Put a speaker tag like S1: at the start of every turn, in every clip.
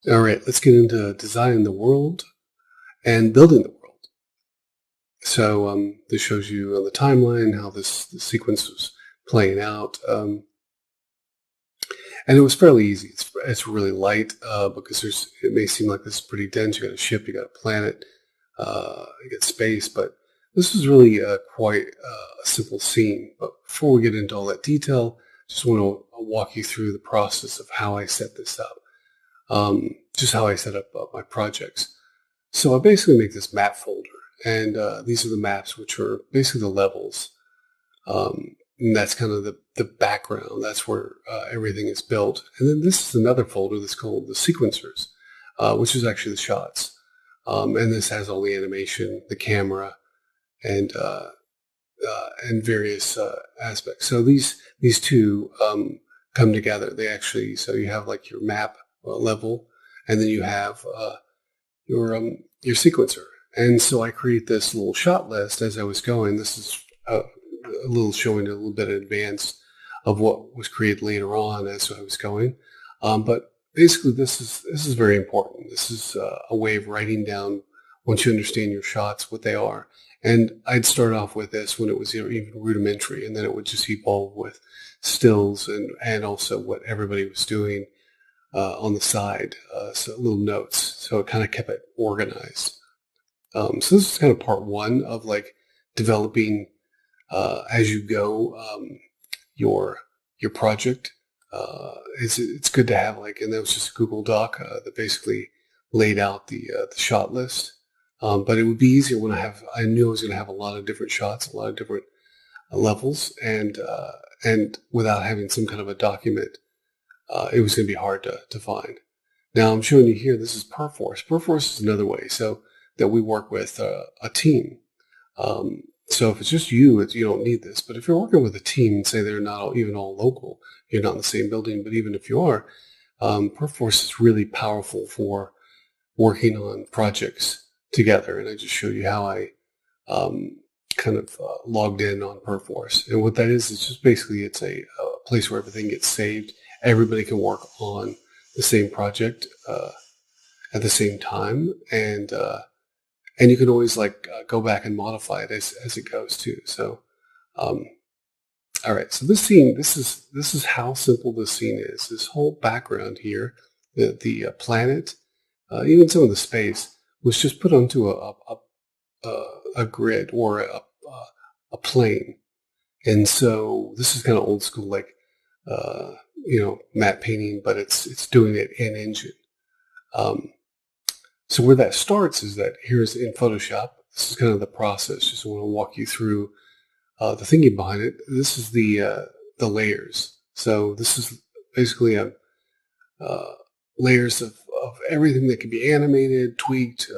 S1: All right, let's get into designing the world and building the world. So this shows you on the timeline how the sequence was playing out. And it was fairly easy. It's really light because it may seem like this is pretty dense. You got a ship, you got a planet, you got space, but this is really quite a simple scene. But before we get into all that detail, just want to walk you through the process of how I set this up, just how I set up my projects. So I basically make this map folder, and these are the maps, which are basically the levels. And that's kind of the background. That's where everything is built. And then this is another folder that's called the sequencers, which is actually the shots. And this has all the animation, the camera, and various aspects. So these two come together. So you have like your map level, and then you have your sequencer. And so I create this little shot list as I was going. This is a little showing a little bit in advance of what was created later on as I was going. But basically, this is very important. This is a way of writing down, once you understand your shots, what they are. And I'd start off with this when it was even rudimentary, and then it would just evolve with stills and also what everybody was doing on the side, so little notes. So it kind of kept it organized. So this is kind of part one of like developing as you go your project. It's good to have like, and that was just a Google Doc that basically laid out the shot list. But it would be easier when I knew I was going to have a lot of different shots, a lot of different levels, and without having some kind of a document, it was going to be hard to find. Now I'm showing you here, this is Perforce. Perforce is another way so that we work with a team. So if it's just you don't need this. But if you're working with a team, and say they're not even all local, you're not in the same building, but even if you are, Perforce is really powerful for working on projects together. And I just showed you how I kind of logged in on Perforce. And what that is just basically it's a place where everything gets saved. Everybody can work on the same project at the same time, and you can always like go back and modify it as it goes too. So, all right. So this scene, this is how simple this scene is. This whole background here, the planet, even some of the space was just put onto a grid or a plane. And so this is kind of old school, like matte painting, but it's doing it in Engine. So where that starts is that here's in Photoshop. This is kind of the process. Just want to walk you through the thinking behind it. This is the layers. So this is basically layers of everything that can be animated, tweaked.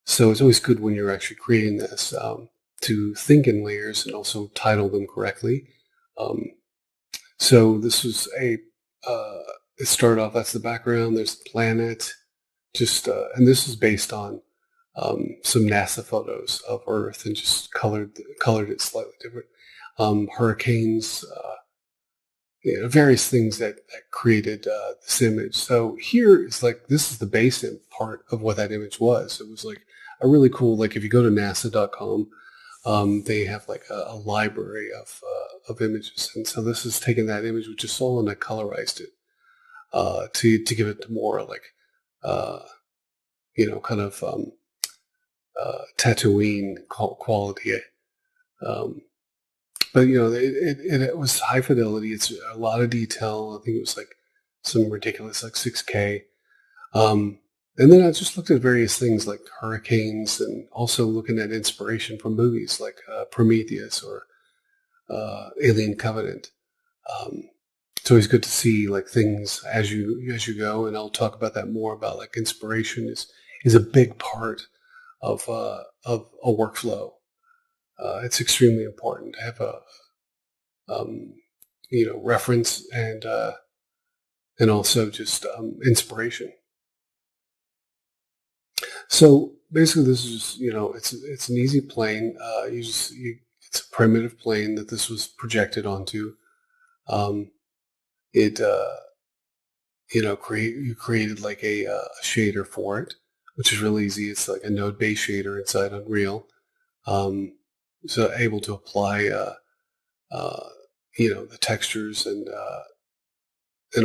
S1: So it's always good when you're actually creating this to think in layers and also title them correctly. So this was it started off, that's the background, there's the planet, and this is based on some NASA photos of Earth and just colored it slightly different. Hurricanes, various things that created this image. So here is like, this is the base part of what that image was. It was like a really cool, like if you go to nasa.com, they have like a library of images. And so this is taking that image, which is all, and I colorized it to give it more like, kind of Tatooine quality. But it was high fidelity. It's a lot of detail. I think it was like some ridiculous, like 6K. And then I just looked at various things like hurricanes, and also looking at inspiration from movies like Prometheus or Alien Covenant. It's always good to see like things as you go, and I'll talk about that more, about like inspiration is a big part of a workflow. It's extremely important to have a reference and also just inspiration. So basically, this is it's an easy plane. It's a primitive plane that this was projected onto. you created like a shader for it, which is really easy. It's like a node-based shader inside Unreal. Um, so able to apply, uh, the textures and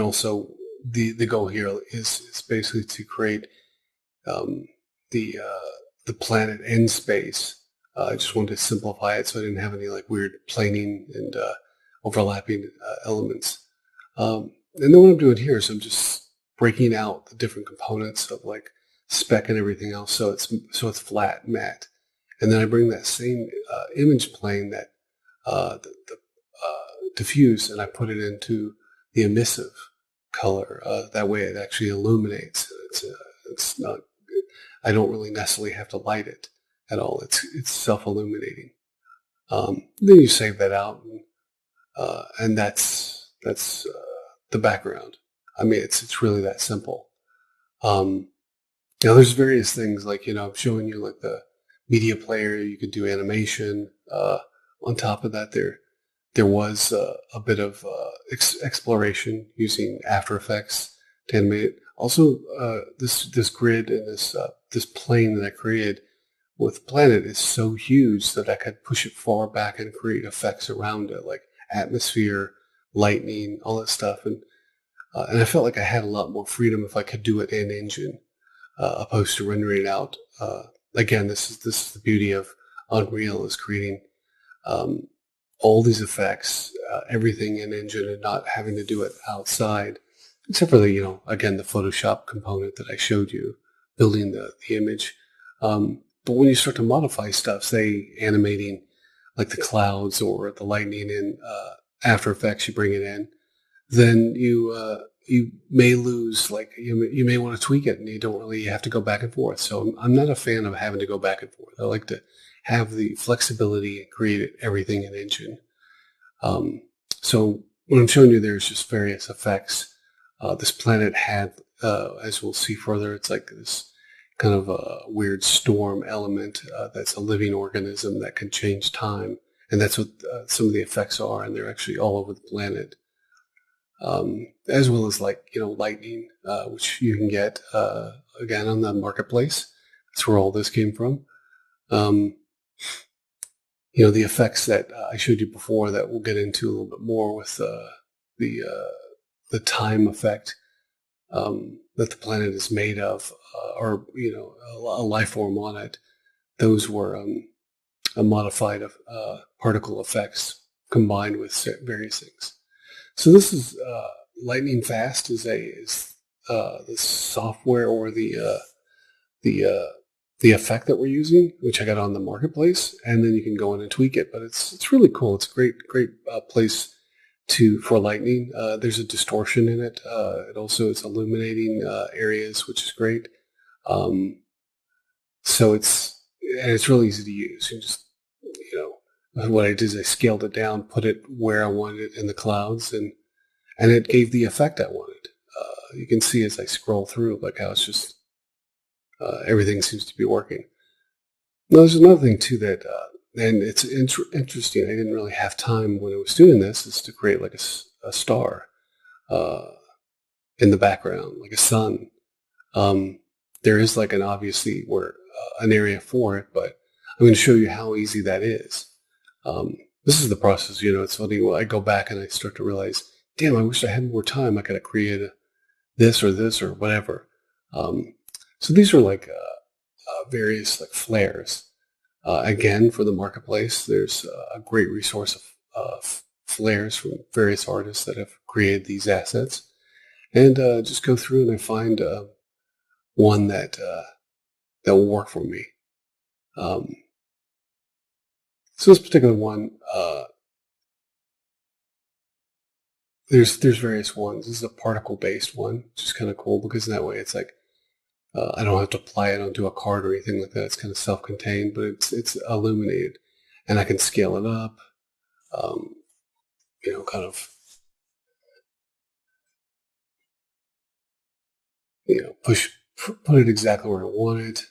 S1: also the goal here is basically to create um, the planet in space. I just wanted to simplify it so I didn't have any like weird planing and overlapping elements. And then what I'm doing here is I'm just breaking out the different components of like spec and everything else, so it's flat, matte, and then I bring that same image plane that the diffuse, and I put it into the emissive color. That way, it actually illuminates. It's not. I don't really necessarily have to light it at all. It's self-illuminating. Then you save that out, and that's the background. I mean, it's really that simple. Um, there's various things like I'm showing you like the media player. You could do animation. On top of that, there was a bit of exploration using After Effects to animate it. Also, this grid and this plane that I created with Planet is so huge that I could push it far back and create effects around it, like atmosphere, lightning, all that stuff. And I felt like I had a lot more freedom if I could do it in Engine, opposed to rendering it out. Again, this is the beauty of Unreal, is creating um, all these effects, everything in Engine, and not having to do it outside, except for again, the Photoshop component that I showed you, building the image. But when you start to modify stuff, say animating like the clouds or the lightning in After Effects, you bring it in, then you may lose, like you may want to tweak it, and you don't really have to go back and forth. So I'm not a fan of having to go back and forth. I like to have the flexibility and create everything in Engine. So what I'm showing you there is just various effects. This planet had, as we'll see further, it's like this kind of a weird storm element that's a living organism that can change time. And that's what some of the effects are, and they're actually all over the planet. As well as like, lightning, which you can get, again, on the marketplace. That's where all this came from. The effects that I showed you before that we'll get into a little bit more with the time effect that the planet is made of, or a life form on it. Those were a modified particle effects combined with various things. So this is Lightning Fast is the software or the effect that we're using, which I got on the marketplace, and then you can go in and tweak it. But it's really cool. It's a great place for lightning. There's a distortion in it. It also is illuminating areas, which is great. So it's really easy to use. You just what I did is I scaled it down, put it where I wanted it in the clouds, and it gave the effect I wanted. You can see as I scroll through, like how it's just everything seems to be working. Now, there's another thing too that, and it's interesting. I didn't really have time when I was doing this, is to create like a star in the background, like a sun. There is like obviously where an area for it, but I'm going to show you how easy that is. This is the process. It's funny. When I go back and I start to realize, damn, I wish I had more time. I could have created this or whatever. So these are like various like flares. Again, for the marketplace, there's a great resource of flares from various artists that have created these assets. And just go through and I find one that will work for me. So this particular one, there's various ones. This is a particle-based one, which is kind of cool because in that way it's like I don't have to apply it onto a card or anything like that. It's kind of self-contained, but it's illuminated, and I can scale it up. Kind of put it exactly where I want it,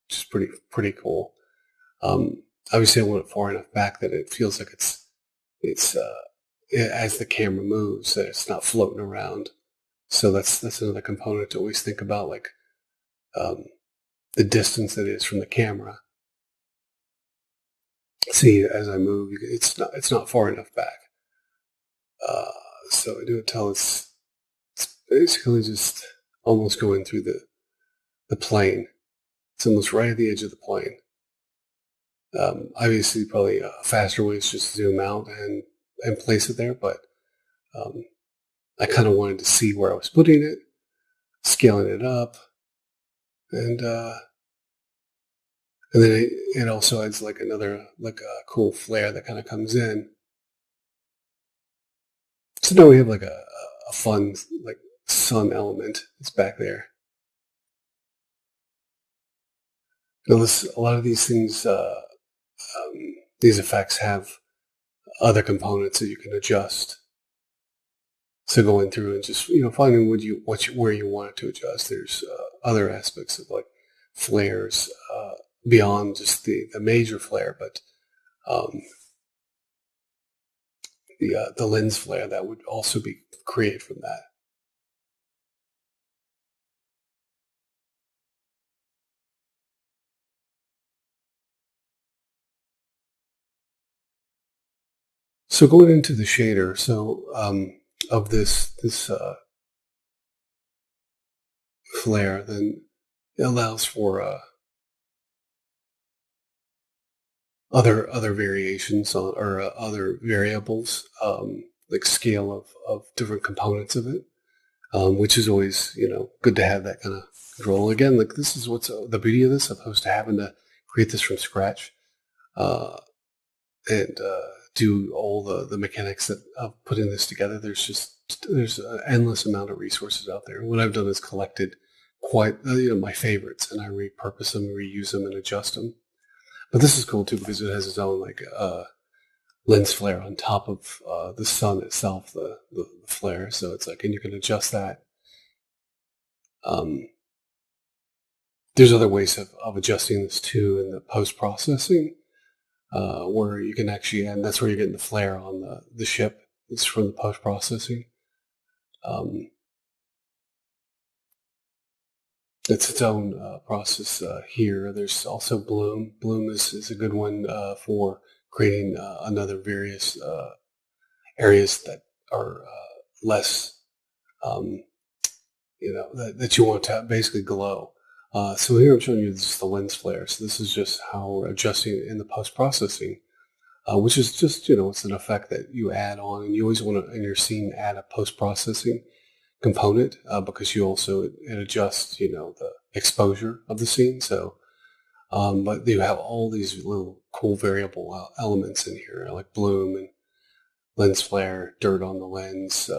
S1: which is pretty cool. Obviously, I want it far enough back that it feels like it's as the camera moves, that it's not floating around. So that's another component to always think about, like um, the distance it is from the camera. See, as I move, it's not far enough back. Uh, so I do it till it's basically just almost going through the plane. It's almost right at the edge of the plane. Obviously, probably a faster way is just zoom out and place it there, but um, I kind of wanted to see where I was putting it, scaling it up, and and then it also adds like another like a cool flare that kind of comes in. So now we have like a fun like sun element that's back there. Now this a lot of these things, these effects have other components that you can adjust. So going through and just finding where you want it to adjust. There's other aspects of like flares beyond just the major flare, but um, the lens flare that would also be created from that. So going into the shader, so of this flare, then it allows for other variations on or other variables, like scale of different components of it, which is always good to have that kind of control. Again, like this is what's the beauty of this, opposed to having to create this from scratch uh, and do all the mechanics that of putting this together. There's an endless amount of resources out there. What I've done is collected quite my favorites, and I repurpose them, reuse them, and adjust them. But this is cool too because it has its own like lens flare on top of the sun itself, the flare. So it's like, and you can adjust that. Um, there's other ways of adjusting this too in the post processing, where you can actually, and that's where you're getting the flare on the ship. It's from the post processing. Um, it's its own process here. There's also Bloom. Bloom is a good one for creating another various areas that are less, um, that you want to basically glow. So here I'm showing you this is the lens flare. So this is just how we're adjusting in the post processing, which is just it's an effect that you add on, and you always want to in your scene add a post processing component because you also it adjusts the exposure of the scene. So but you have all these little cool variable elements in here like bloom and lens flare, dirt on the lens,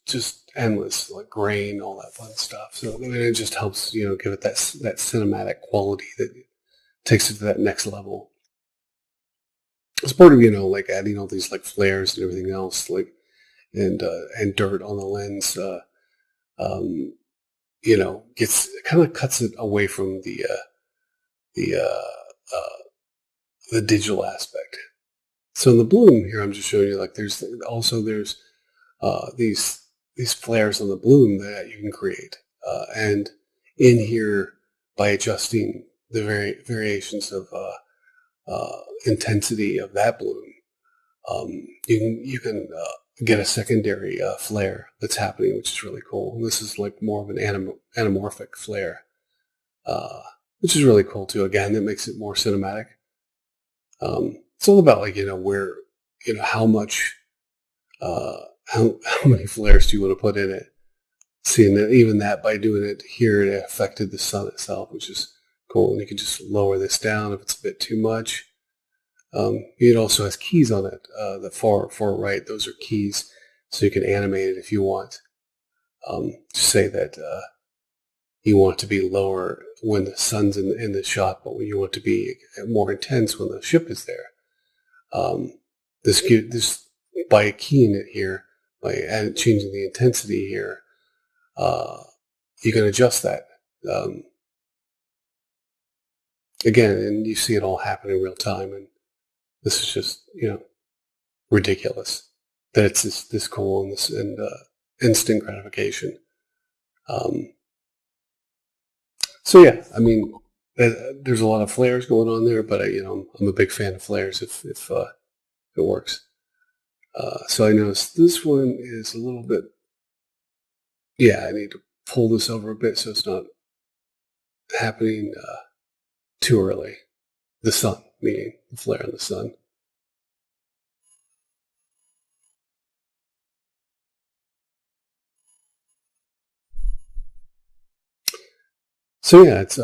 S1: just endless like grain, all that fun stuff. So I mean, it just helps give it that cinematic quality that takes it to that next level. It's part of like adding all these like flares and everything else like and dirt on the lens. Um, gets kind of cuts it away from the the digital aspect. So in the bloom here, I'm just showing you like there's these flares on the bloom that you can create, and in here by adjusting the variations of intensity of that bloom, you can get a secondary flare that's happening, which is really cool. And this is like more of an anamorphic flare, uh, which is really cool too. Again, it makes it more cinematic. It's all about like where how much how many flares do you want to put in it. Seeing that even that by doing it here, it affected the sun itself, which is cool. And you can just lower this down if it's a bit too much. It also has keys on it. The far right, those are keys, so you can animate it if you want. Just say that you want it to be lower when the sun's in the shot, but when you want it to be more intense when the ship is there. Um, this by keying it here, by changing the intensity here, you can adjust that. Um, Again, and you see it all happen in real time, and this is just ridiculous. that it's this cool and this and instant gratification. Um, so yeah, I mean, there's a lot of flares going on there, but I'm a big fan of flares if it works. So I noticed this one is a little bit. Yeah, I need to pull this over a bit so it's not happening too early. The sun, meaning the flare in the sun. So yeah, it's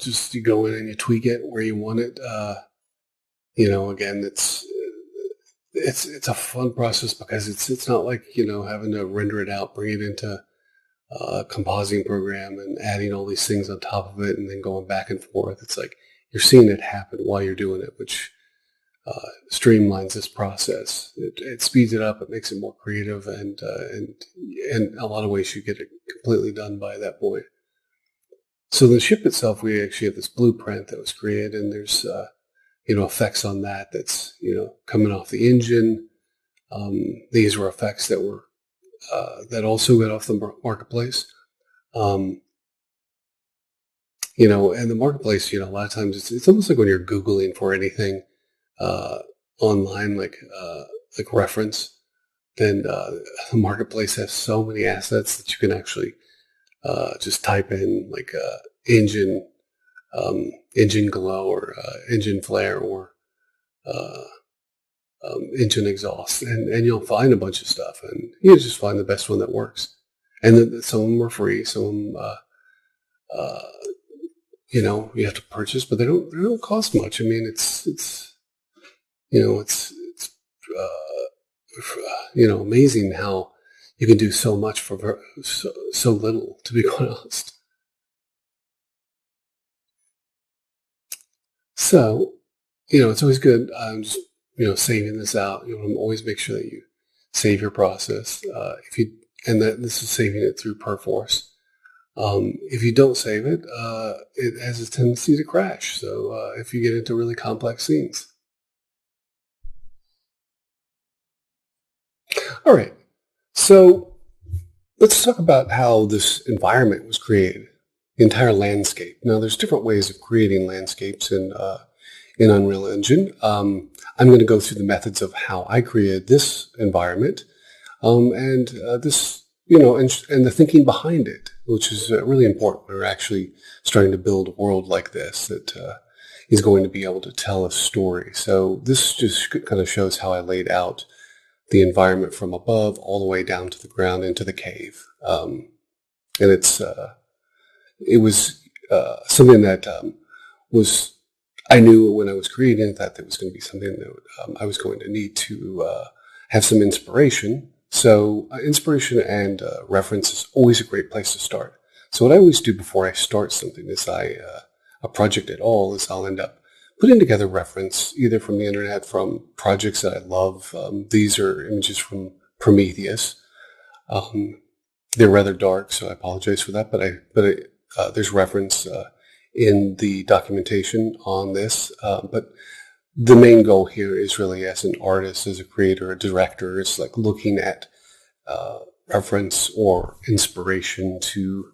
S1: just you go in and you tweak it where you want it. Again, it's a fun process because it's not like having to render it out, bring it into a compositing program, and adding all these things on top of it, and then going back and forth. It's like you're seeing it happen while you're doing it, which streamlines this process. It speeds it up. It makes it more creative, and in a lot of ways, you get it completely done by that point. So the ship itself, we actually have this blueprint that was created, and there's effects on that. That's coming off the engine. These were effects that also got off the marketplace. And the marketplace, a lot of times it's almost like when you're Googling for anything online, like reference, then the marketplace has so many assets that you can actually just type in like engine engine glow or engine flare or uh, engine exhaust, and you'll find a bunch of stuff, and you just find the best one that works. And then some of them are free, some of them you have to purchase, but they don't cost much. I mean, it's amazing how you can do so much for so little, to be quite honest. So, it's always good. I'm just, saving this out. Always make sure that you save your process. And that this is saving it through Perforce. If you don't save it, it has a tendency to crash. So, if you get into really complex scenes. All right. So let's talk about how this environment was created, the entire landscape. Now, there's different ways of creating landscapes in Unreal Engine. I'm going to go through the methods of how I created this environment, and this, and the thinking behind it, which is really important. We're actually starting to build a world like this that is going to be able to tell a story. So this just kind of shows how I laid out the environment from above all the way down to the ground into the cave. And it was something that was, I knew when I was creating that was going to be something that I was going to need to have some inspiration. So inspiration and reference is always a great place to start. So what I always do before I start something is a project at all is I'll end up putting together reference either from the internet, from projects that I love. These are images from Prometheus. They're rather dark, so I apologize for that. But there's reference in the documentation on this. But the main goal here is really, as an artist, as a creator, a director, is like looking at reference or inspiration to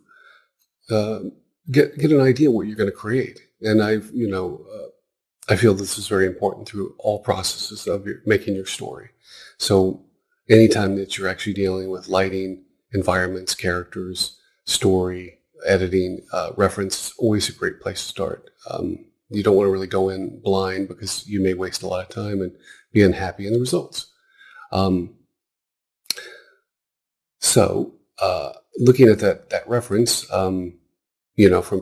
S1: get an idea what you're going to create. And I feel this is very important through all processes of making your story. So anytime that you're actually dealing with lighting, environments, characters, story, editing, reference is always a great place to start. You don't want to really go in blind because you may waste a lot of time and be unhappy in the results. So looking at that reference, from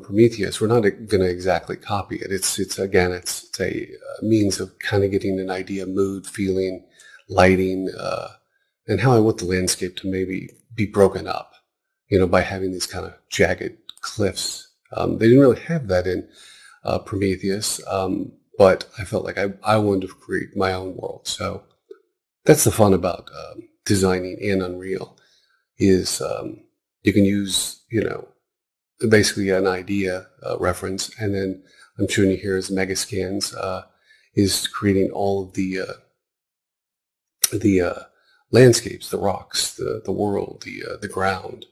S1: Prometheus, we're not going to exactly copy it. It's a means of kind of getting an idea, mood, feeling, lighting, and how I want the landscape to maybe be broken up, by having these kind of jagged cliffs. They didn't really have that in Prometheus, but I felt like I wanted to create my own world. So that's the fun about designing in Unreal is you can use, basically an idea reference, and then I'm showing you here is Megascans is creating all of the landscapes, the rocks, the world, the ground,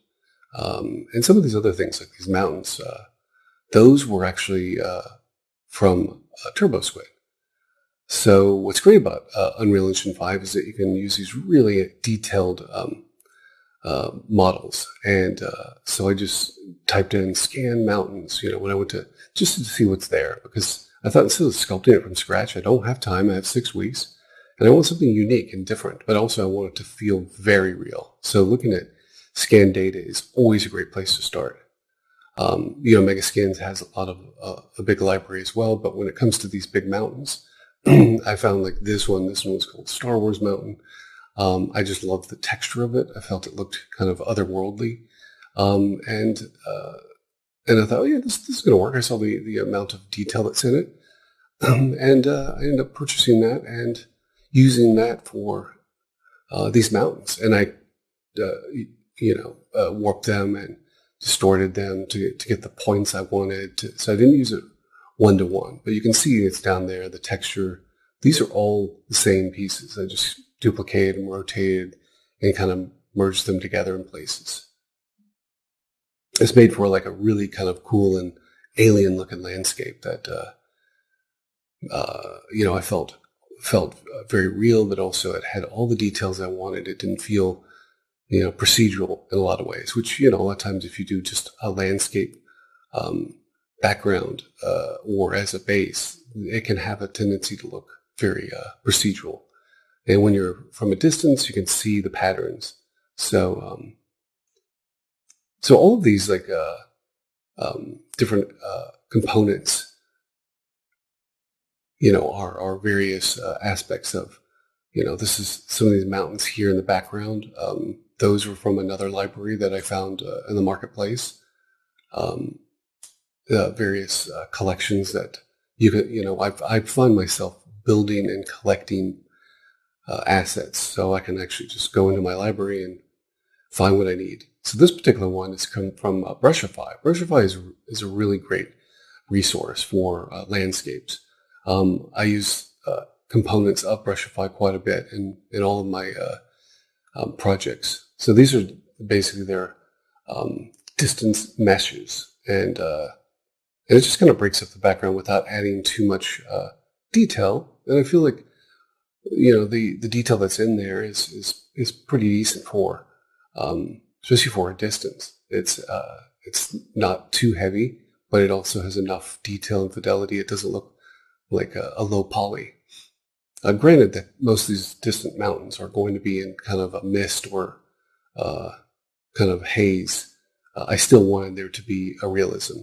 S1: and some of these other things like these mountains. Those were actually from TurboSquid. So what's great about Unreal Engine 5 is that you can use these really detailed models. And so I just typed in scan mountains, when I went to, just to see what's there, because I thought instead of sculpting it from scratch, I don't have time. I have 6 weeks and I want something unique and different, but also I want it to feel very real. So looking at scan data is always a great place to start. Megascans has a lot of a big library as well, but when it comes to these big mountains, I found like this one was called Star Wars Mountain. I just loved the texture of it. I felt it looked kind of otherworldly. And I thought, oh yeah, this is going to work. I saw the amount of detail that's in it. And I ended up purchasing that and using that for these mountains. And I, warped them and distorted them to get the points I wanted. So I didn't use it one-to-one, but you can see it's down there, the texture. These are all the same pieces. I just duplicated and rotated and kind of merged them together in places. It's made for like a really kind of cool and alien looking landscape that, I felt very real, but also it had all the details I wanted. It didn't feel, procedural in a lot of ways, which, a lot of times if you do just a landscape background or as a base, it can have a tendency to look very procedural. And when you're from a distance, you can see the patterns. So, so all of these like different components, are various aspects of, this is some of these mountains here in the background. Those were from another library that I found in the marketplace. Various collections that you could, I find myself building and collecting assets, so I can actually just go into my library and find what I need. So this particular one is come from Brushify. Brushify is a really great resource for landscapes. I use components of Brushify quite a bit in all of my projects. So these are basically their distance meshes, and it just kind of breaks up the background without adding too much detail. And I feel like, the detail that's in there is pretty decent for, especially for a distance. It's not too heavy, but it also has enough detail and fidelity. It doesn't look like a low poly. Granted that most of these distant mountains are going to be in kind of a mist or kind of haze. I still wanted there to be a realism.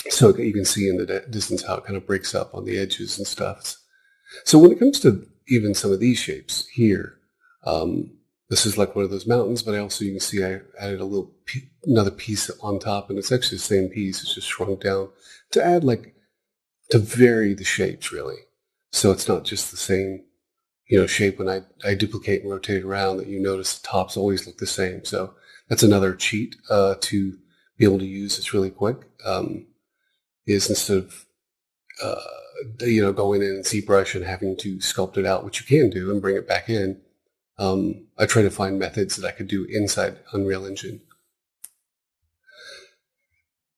S1: So you can see in the distance how it kind of breaks up on the edges and stuff. So when it comes to even some of these shapes here, this is like one of those mountains, but you can see I added another piece on top, and it's actually the same piece. It's just shrunk down to vary the shapes really. So it's not just the same, shape when I duplicate and rotate it around that you notice the tops always look the same. So that's another cheat to be able to use this really quick. Is instead of, going in and ZBrush and having to sculpt it out, which you can do and bring it back in, I try to find methods that I could do inside Unreal Engine.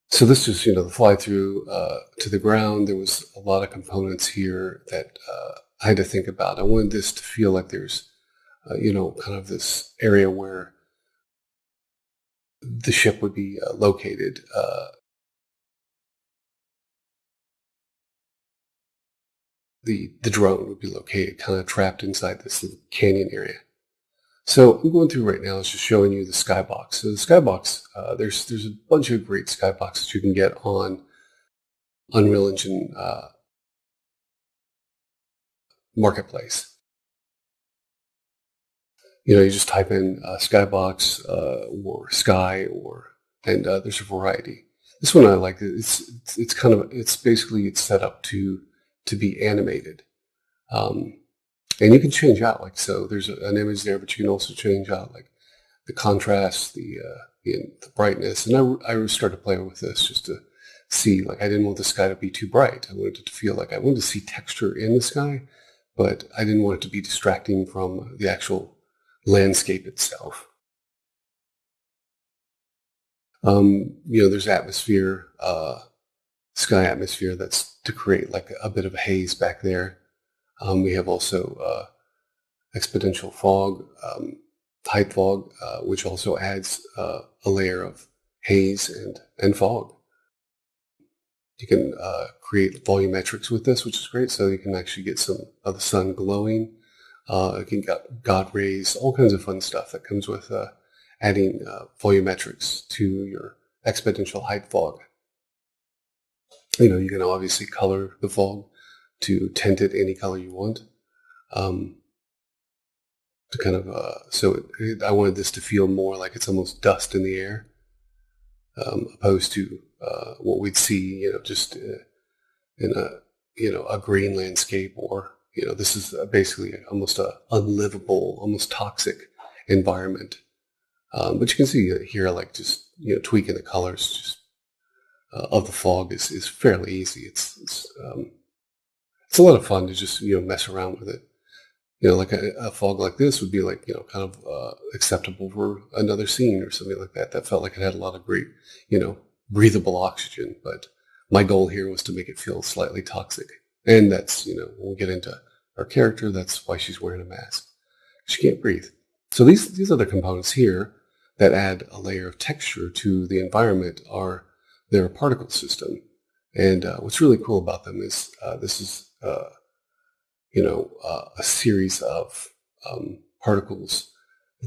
S1: So this is, the fly through to the ground. There was a lot of components here that I had to think about. I wanted this to feel like there's, kind of this area where the ship would be located. The drone would be located kind of trapped inside this little canyon area. So I'm going through right now is just showing you the skybox. So the skybox, there's a bunch of great skyboxes you can get on Unreal Engine Marketplace. You just type in skybox or sky, and there's a variety. This one I like. It's basically set up to be animated. And you can change out, so there's an image there, but you can also change out the contrast, the brightness. And I started playing with this just to see, I didn't want the sky to be too bright. I wanted it to feel I wanted to see texture in the sky, but I didn't want it to be distracting from the actual landscape itself. There's atmosphere, sky atmosphere that's to create like a bit of a haze back there. We have also exponential fog, height fog, which also adds a layer of haze and fog. You can create volumetrics with this, which is great. So you can actually get some of the sun glowing. You can get God rays, all kinds of fun stuff that comes with adding volumetrics to your exponential height fog. You can obviously color the fog to tint it any color you want. To kind of I wanted this to feel more like it's almost dust in the air, opposed to what we'd see, just in a green landscape, or this is basically almost a unlivable, almost toxic environment. But you can see here, like just tweaking the colors just of the fog is fairly easy. It's a lot of fun to just mess around with it. Like a fog like this would be like kind of acceptable for another scene or something like that. That felt like it had a lot of great breathable oxygen. But my goal here was to make it feel slightly toxic, and that's when we get into our character, that's why she's wearing a mask. She can't breathe. So these other components here that add a layer of texture to the environment are their particle system. And what's really cool about them is this is a series of particles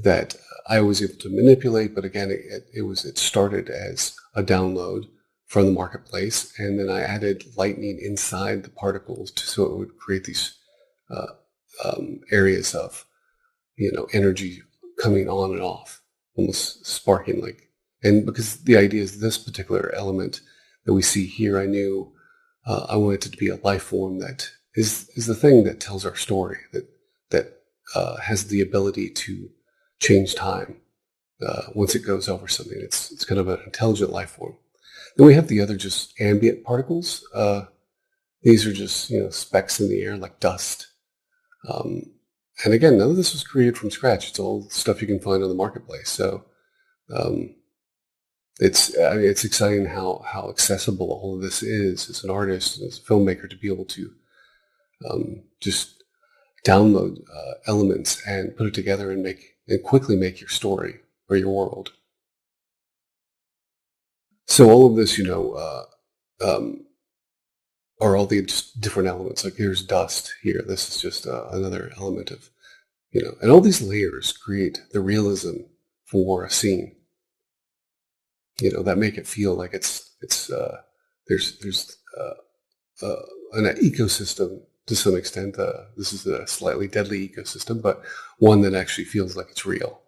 S1: that I was able to manipulate. But again, it started as a download from the marketplace, and then I added lightning inside the particles so it would create these areas of energy coming on and off, almost sparking like. And because the idea is this particular element that we see here, I knew I wanted it to be a life form that is the thing that tells our story, that has the ability to change time once it goes over something. It's kind of an intelligent life form. Then we have the other just ambient particles. These are just specks in the air like dust. And again, none of this was created from scratch. It's all stuff you can find on the marketplace. So it's exciting how accessible all of this is as an artist and as a filmmaker, to be able to just download elements and put it together and quickly make your story or your world. So all of this, are all the different elements. Like here's dust here. This is just another element of, and all these layers create the realism for a scene. That make it feel like there's an ecosystem to some extent. This is a slightly deadly ecosystem, but one that actually feels like it's real.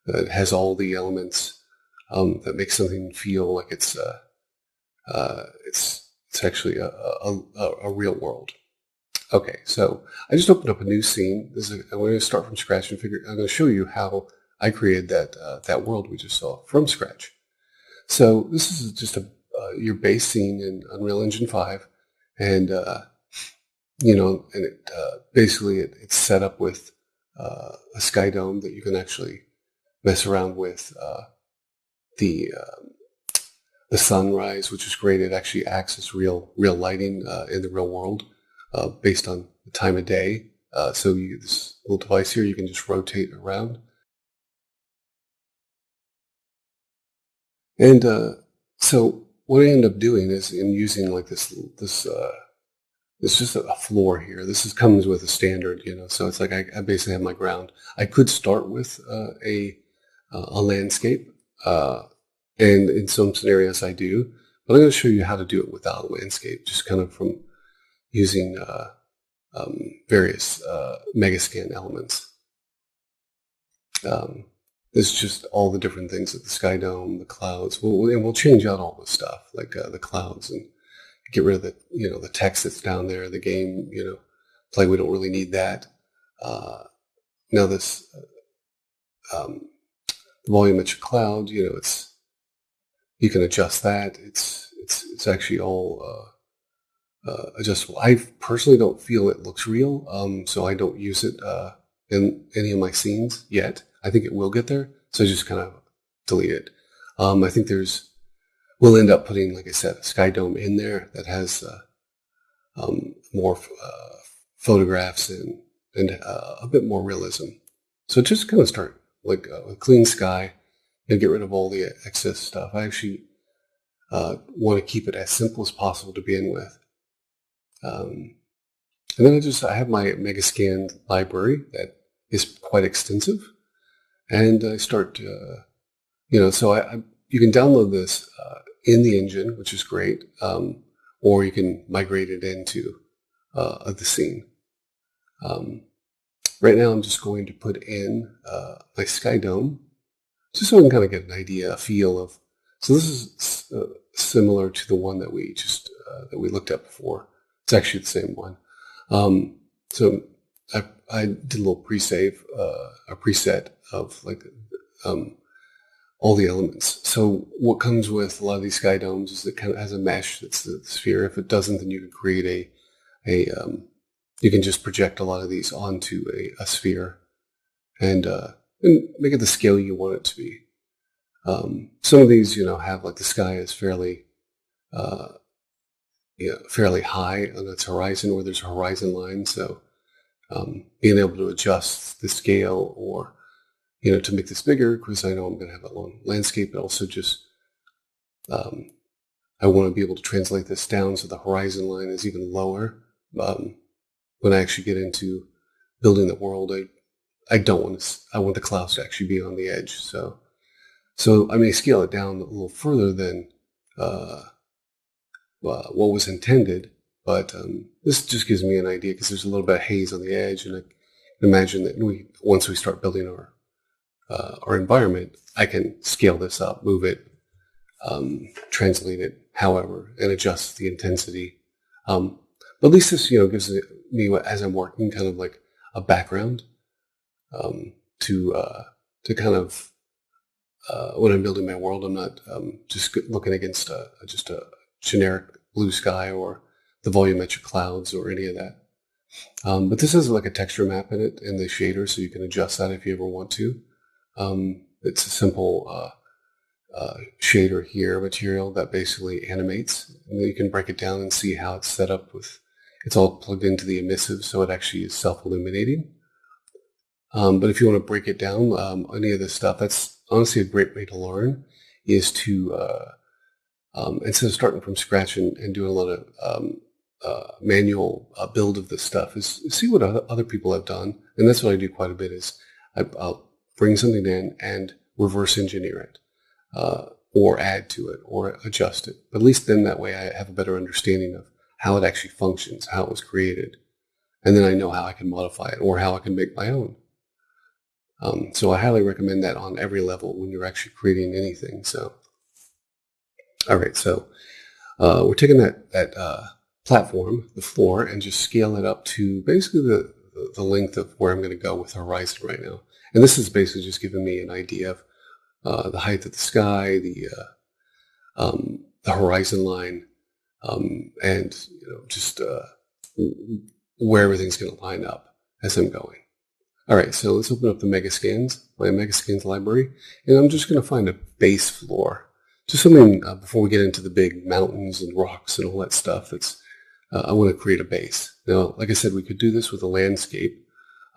S1: It has all the elements that make something feel like it's actually a real world. Okay, so I just opened up a new scene. I'm going to start from scratch and I'm going to show you how I created that world we just saw from scratch. So this is just your base scene in Unreal Engine 5, and basically it's set up with a sky dome that you can actually mess around with. The sunrise, which is great. It actually acts as real lighting in the real world based on the time of day. So this little device here, you can just rotate around. And so what I end up doing is using like this it's just a floor here. This comes with a standard, so it's like I basically have my ground. I could start with a landscape, and in some scenarios I do, but I'm going to show you how to do it without a landscape, just kind of from using various Megascan elements. It's just all the different things like the sky dome, the clouds. We'll change out all the stuff like the clouds and get rid of the the text that's down there. The game play, we don't really need that. Now this volumetric cloud, you can adjust that. It's actually all adjustable. I personally don't feel it looks real, so I don't use it in any of my scenes yet. I think it will get there, so I just kind of delete it. I think we'll end up putting, like I said, a sky dome in there that has more photographs and a bit more realism. So just kind of start like a clean sky and get rid of all the excess stuff. I actually want to keep it as simple as possible to begin with. And then I have my Megascan library that is quite extensive, and I start, so you can download this in the engine, which is great, or you can migrate it into the scene. Right now, I'm just going to put in my sky dome, just so I can kind of get an idea, a feel of. So this is similar to the one that we looked at before. It's actually the same one. So I did a little pre-save, a preset of like all the elements. So what comes with a lot of these sky domes is it kind of has a mesh that's the sphere. If it doesn't, then you can create you can just project a lot of these onto a sphere and make it the scale you want it to be. Some of these, have like the sky is fairly high on its horizon, or there's a horizon line. So being able to adjust the scale or, to make this bigger, because I know I'm going to have a long landscape, but also just I want to be able to translate this down so the horizon line is even lower. When I actually get into building the world, I want the clouds to actually be on the edge. So I may scale it down a little further than what was intended, but this just gives me an idea because there's a little bit of haze on the edge, and I can imagine that once we start building our environment, I can scale this up, move it, translate it, however, and adjust the intensity. But at least this, gives me, as I'm working, kind of like a background to kind of when I'm building my world, I'm not just looking against just a generic blue sky or the volumetric clouds or any of that. But this has like a texture map in it and the shader, so you can adjust that if you ever want to. It's a simple shader here material that basically animates, and then you can break it down and see how it's set up it's all plugged into the emissive, so it actually is self-illuminating. But if you want to break it down, any of this stuff, that's honestly a great way to learn, is to, instead of starting from scratch and doing a lot of manual build of this stuff, is see what other people have done. And that's what I do quite a bit, is I'll bring something in and reverse engineer it, or add to it, or adjust it. But at least then that way I have a better understanding of how it actually functions, how it was created. And then I know how I can modify it or how I can make my own. So I highly recommend that on every level when you're actually creating anything. So, all right, so we're taking that platform, the floor, and just scale it up to basically the length of where I'm going to go with horizon right now. And this is basically just giving me an idea of the height of the sky, the horizon line, and just where everything's going to line up as I'm going. All right, so let's open up the Megascans, my Megascans library, and I'm just going to find a base floor. Just something before we get into the big mountains and rocks and all that stuff. I want to create a base. Now, like I said, we could do this with a landscape,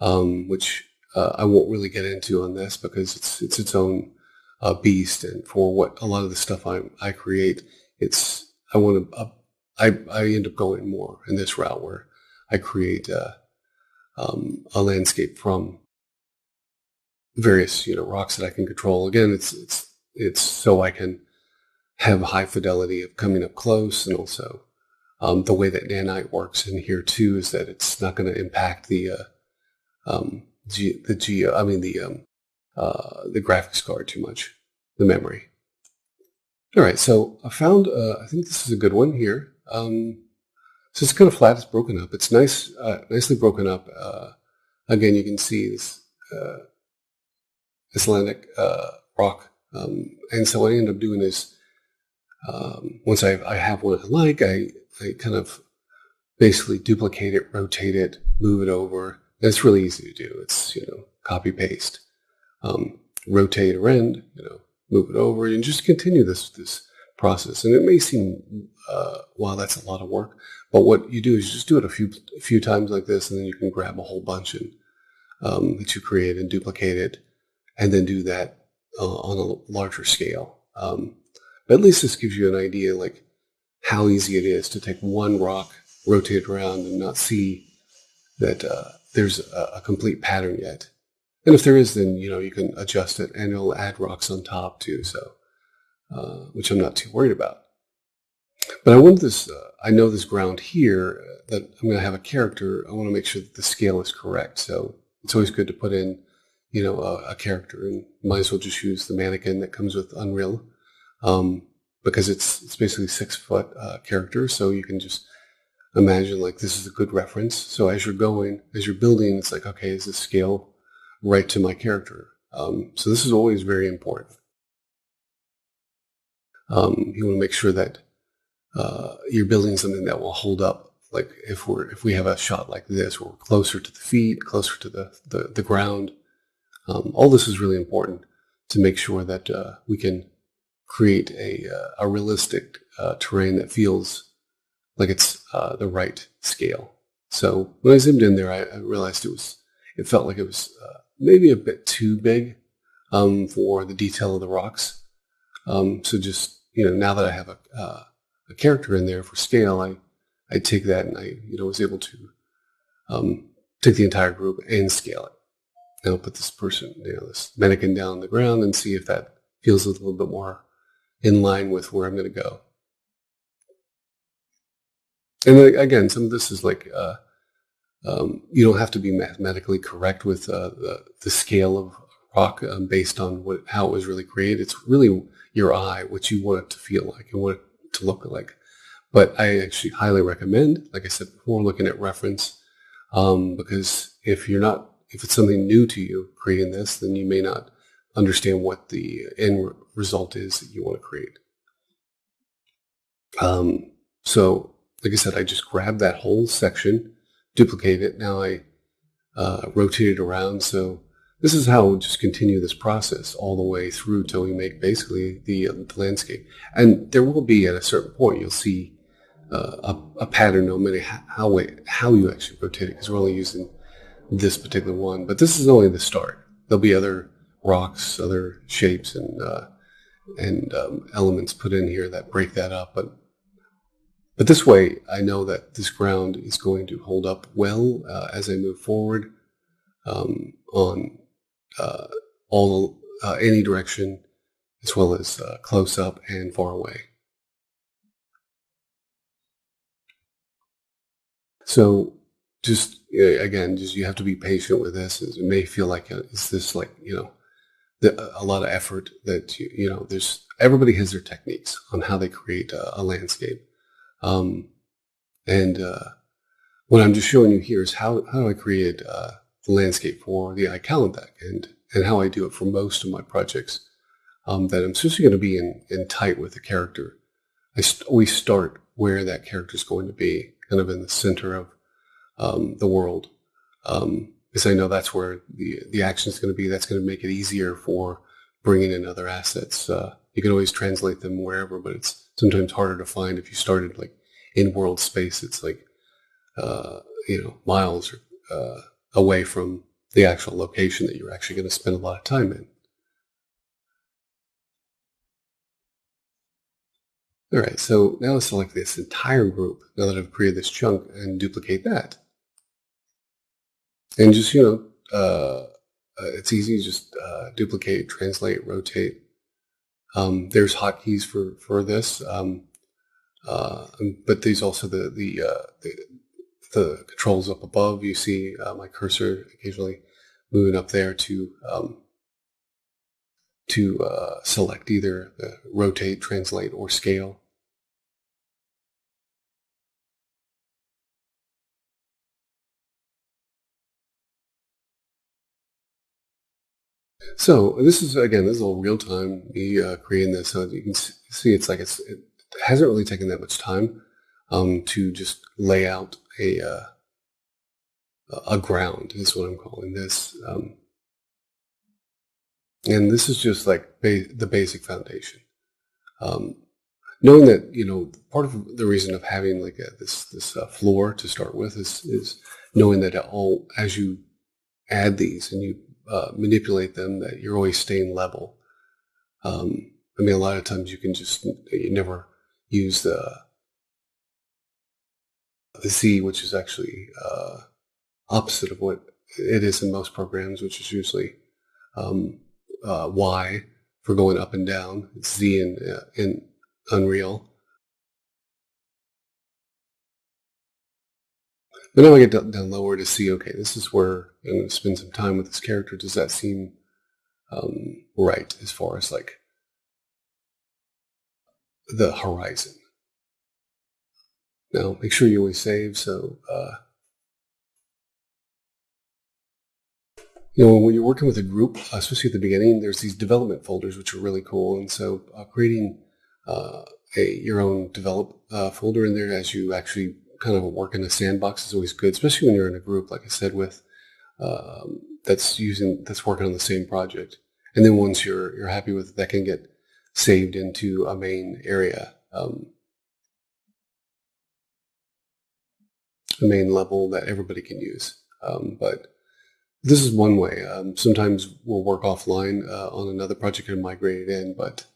S1: which I won't really get into on this because it's its own beast. And for what a lot of the stuff I create, I end up going more in this route where I create a landscape from various rocks that I can control. Again, it's so I can have high fidelity of coming up close, and also the way that nanite works in here too is that it's not going to impact the graphics card too much, the memory. All right, so I found I think this is a good one here. So it's kind of flat, it's broken up. It's nicely broken up. Again, you can see this Icelandic rock. And so what I end up doing is, once I have one I like, I kind of basically duplicate it, rotate it, move it over. And it's really easy to do. It's, copy paste, rotate or end, move it over, and just continue this process. And it may seem, wow, that's a lot of work. But what you do is you just do it a few times like this, and then you can grab a whole bunch and that you create and duplicate it, and then do that on a larger scale. But at least this gives you an idea like how easy it is to take one rock, rotate it around, and not see that there's a complete pattern yet. And if there is, then you can adjust it, and it'll add rocks on top too. So, which I'm not too worried about. But I want this. I know this ground here that I'm going to have a character. I want to make sure that the scale is correct. So it's always good to put in, a character, and might as well just use the mannequin that comes with Unreal, because it's basically 6-foot character. So you can just imagine like this is a good reference. So as you're building, it's like, okay, is this scale right to my character? So this is always very important. You want to make sure that you're building something that will hold up. Like if we have a shot like this, where we're closer to the feet, closer to the ground. All this is really important to make sure that we can create a realistic terrain that feels like it's the right scale. So when I zoomed in there, I realized it felt like it was maybe a bit too big for the detail of the rocks. So just now that I have a character in there for scale, I take that and I was able to take the entire group and scale it. And I'll put this person, this mannequin down on the ground and see if that feels a little bit more in line with where I'm going to go. And then, again, some of this is like you don't have to be mathematically correct with the scale of rock based on how it was really created. It's really your eye, what you want it to feel like and what it to look like. But I actually highly recommend, like I said before, looking at reference, because if it's something new to you creating this, then you may not understand what the end result is that you want to create. So, like I said, I just grabbed that whole section, duplicate it. Now I rotate it around. So this is how we'll just continue this process all the way through till we make basically the landscape. And there will be, at a certain point, you'll see a pattern, no matter how you actually rotate it, because we're only using this particular one. But this is only the start. There'll be other rocks, other shapes, and elements put in here that break that up. But this way, I know that this ground is going to hold up well as I move forward on any direction, as well as close up and far away. So just again, you have to be patient with this. It may feel like is this like a lot of effort that everybody has their techniques on how they create a landscape. And what I'm just showing you here is how do I create the landscape for the iCalend deck, and how I do it for most of my projects that I'm especially going to be in tight with the character. I always start where that character is going to be, kind of in the center of the world, because I know that's where the action is going to be. That's going to make it easier for bringing in other assets. You can always translate them wherever, but it's sometimes harder to find if you started like in world space. It's like miles away from the actual location that you're actually going to spend a lot of time in. All right, so now let's select this entire group now that I've created this chunk and duplicate that. And just, it's easy, just duplicate, translate, rotate. There's hotkeys for this, but there's also the controls up above. You see my cursor occasionally moving up there to select either the rotate, translate, or scale. So this is all real time, me creating this. So you can see it hasn't really taken that much time to just lay out a ground is what I'm calling this. And this is just like the basic foundation. Um, Knowing that, part of the reason of having like this floor to start with is knowing that all, as you add these and you manipulate them, that you're always staying level. I mean, a lot of times you never use the Z, which is actually opposite of what it is in most programs, which is usually Y for going up and down. It's Z in Unreal. But now I get down lower to see, okay, this is where I'm going to spend some time with this character. Does that seem right as far as like the horizon? Now, make sure you always save. So, when you're working with a group, especially at the beginning, there's these development folders, which are really cool. And so creating your own develop folder in there as you actually kind of work in a sandbox is always good, especially when you're in a group, like I said, with that's working on the same project. And then once you're happy with it, that can get saved into a main area, a main level that everybody can use. But this is one way. Sometimes we'll work offline on another project and migrate it in, but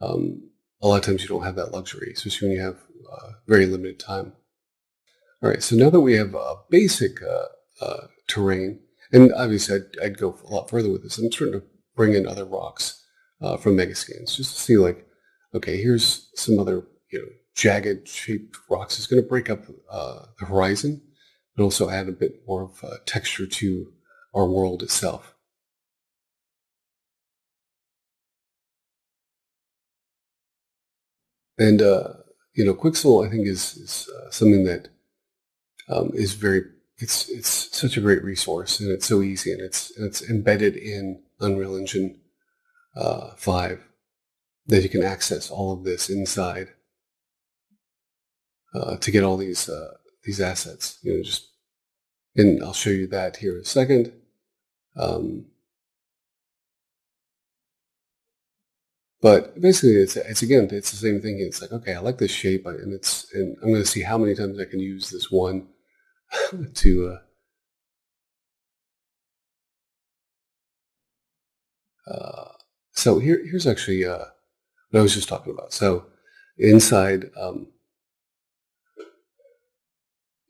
S1: a lot of times you don't have that luxury, especially when you have very limited time. All right, so now that we have a basic terrain, and obviously I'd go a lot further with this. I'm trying to bring in other rocks from Megascans just to see, like, okay, here's some other jagged shaped rocks. It's going to break up the horizon, but also add a bit more of texture to our world itself. And Quixel, I think, is something that is it's such a great resource, and it's so easy, and it's embedded in Unreal Engine 5 that you can access all of this inside to get all these assets. And I'll show you that here in a second. But basically, it's the same thing. It's like, okay, I like this shape, and I'm going to see how many times I can use this one to. So here's actually what I was just talking about. So inside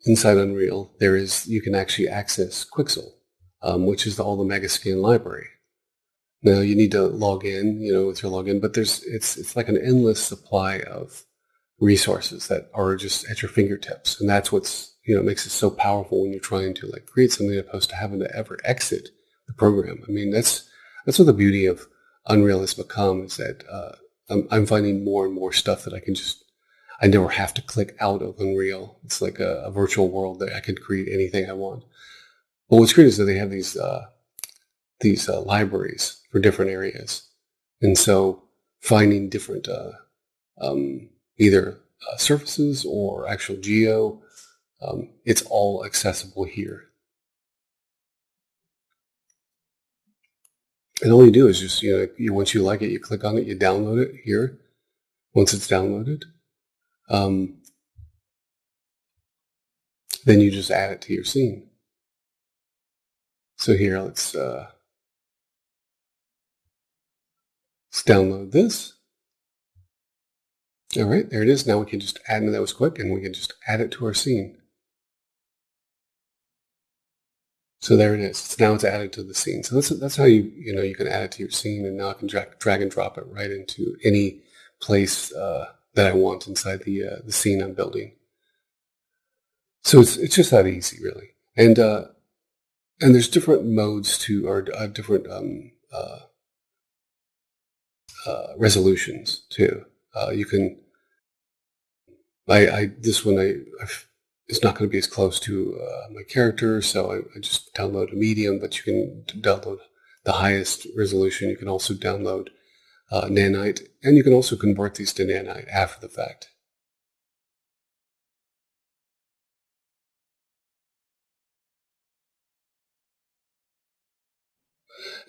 S1: Unreal, you can actually access Quixel, which is all the Megascan library. Now you need to log in, with your login, but it's like an endless supply of resources that are just at your fingertips, and that's what's makes it so powerful when you're trying to like create something opposed to having to ever exit the program. I mean, that's what the beauty of Unreal has become, is that I'm finding more and more stuff that I never have to click out of Unreal. It's like a virtual world that I can create anything I want. But what's great is that they have these libraries for different areas. And so finding different either surfaces or actual geo, it's all accessible here. And all you do is just, once you like it, you click on it, you download it here. Once it's downloaded, then you just add it to your scene. So here, let's download this. All right, there it is. Now we can just add it. That was quick, and we can just add it to our scene. So there it is. Now it's added to the scene. So that's how you can add it to your scene, and now I can drag and drop it right into any place that I want inside the scene I'm building. So it's just that easy, really. And there's different modes or different resolutions too. You can. This one it's not going to be as close to my character, so I just download a medium. But you can download the highest resolution. You can also download Nanite, and you can also convert these to Nanite after the fact.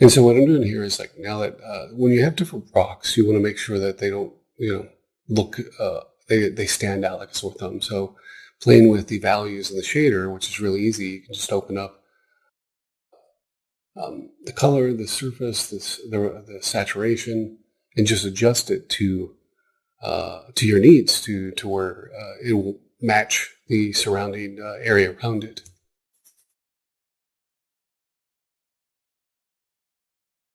S1: And so what I'm doing here is like now that when you have different rocks, you want to make sure that they don't, look, they stand out like a sore thumb. So playing with the values in the shader, which is really easy, you can just open up the color, the surface, the saturation, and just adjust it to your needs to where it will match the surrounding area around it.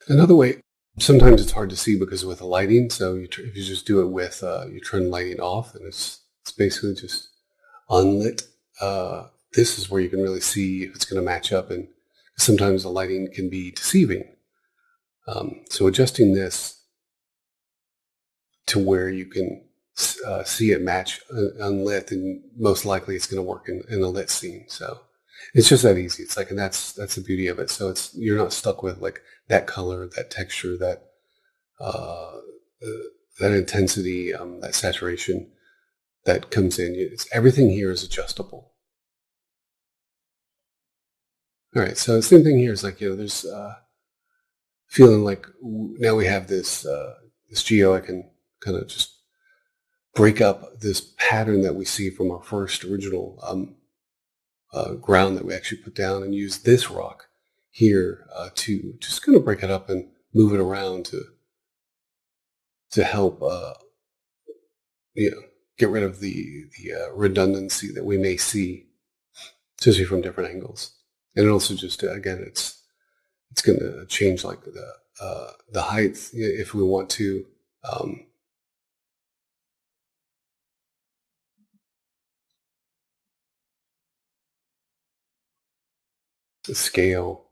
S1: Another way, sometimes it's hard to see because with the lighting. So if you just do it with you turn lighting off, and it's basically just unlit. This is where you can really see if it's going to match up, and sometimes the lighting can be deceiving. So adjusting this to where you can see it match unlit, and most likely it's going to work in a lit scene. So it's just that easy. It's like, and that's the beauty of it. So you're not stuck with like that color, that texture, uh, that intensity, that saturation that comes in. Everything here is adjustable. All right, so the same thing here is like, there's feeling like now we have this geo. I can kind of just break up this pattern that we see from our first original ground that we actually put down, and use this rock here to just kind of break it up and move it around to help get rid of the redundancy that we may see, especially from different angles. And it also just again, it's going to change like the height if we want to. The scale.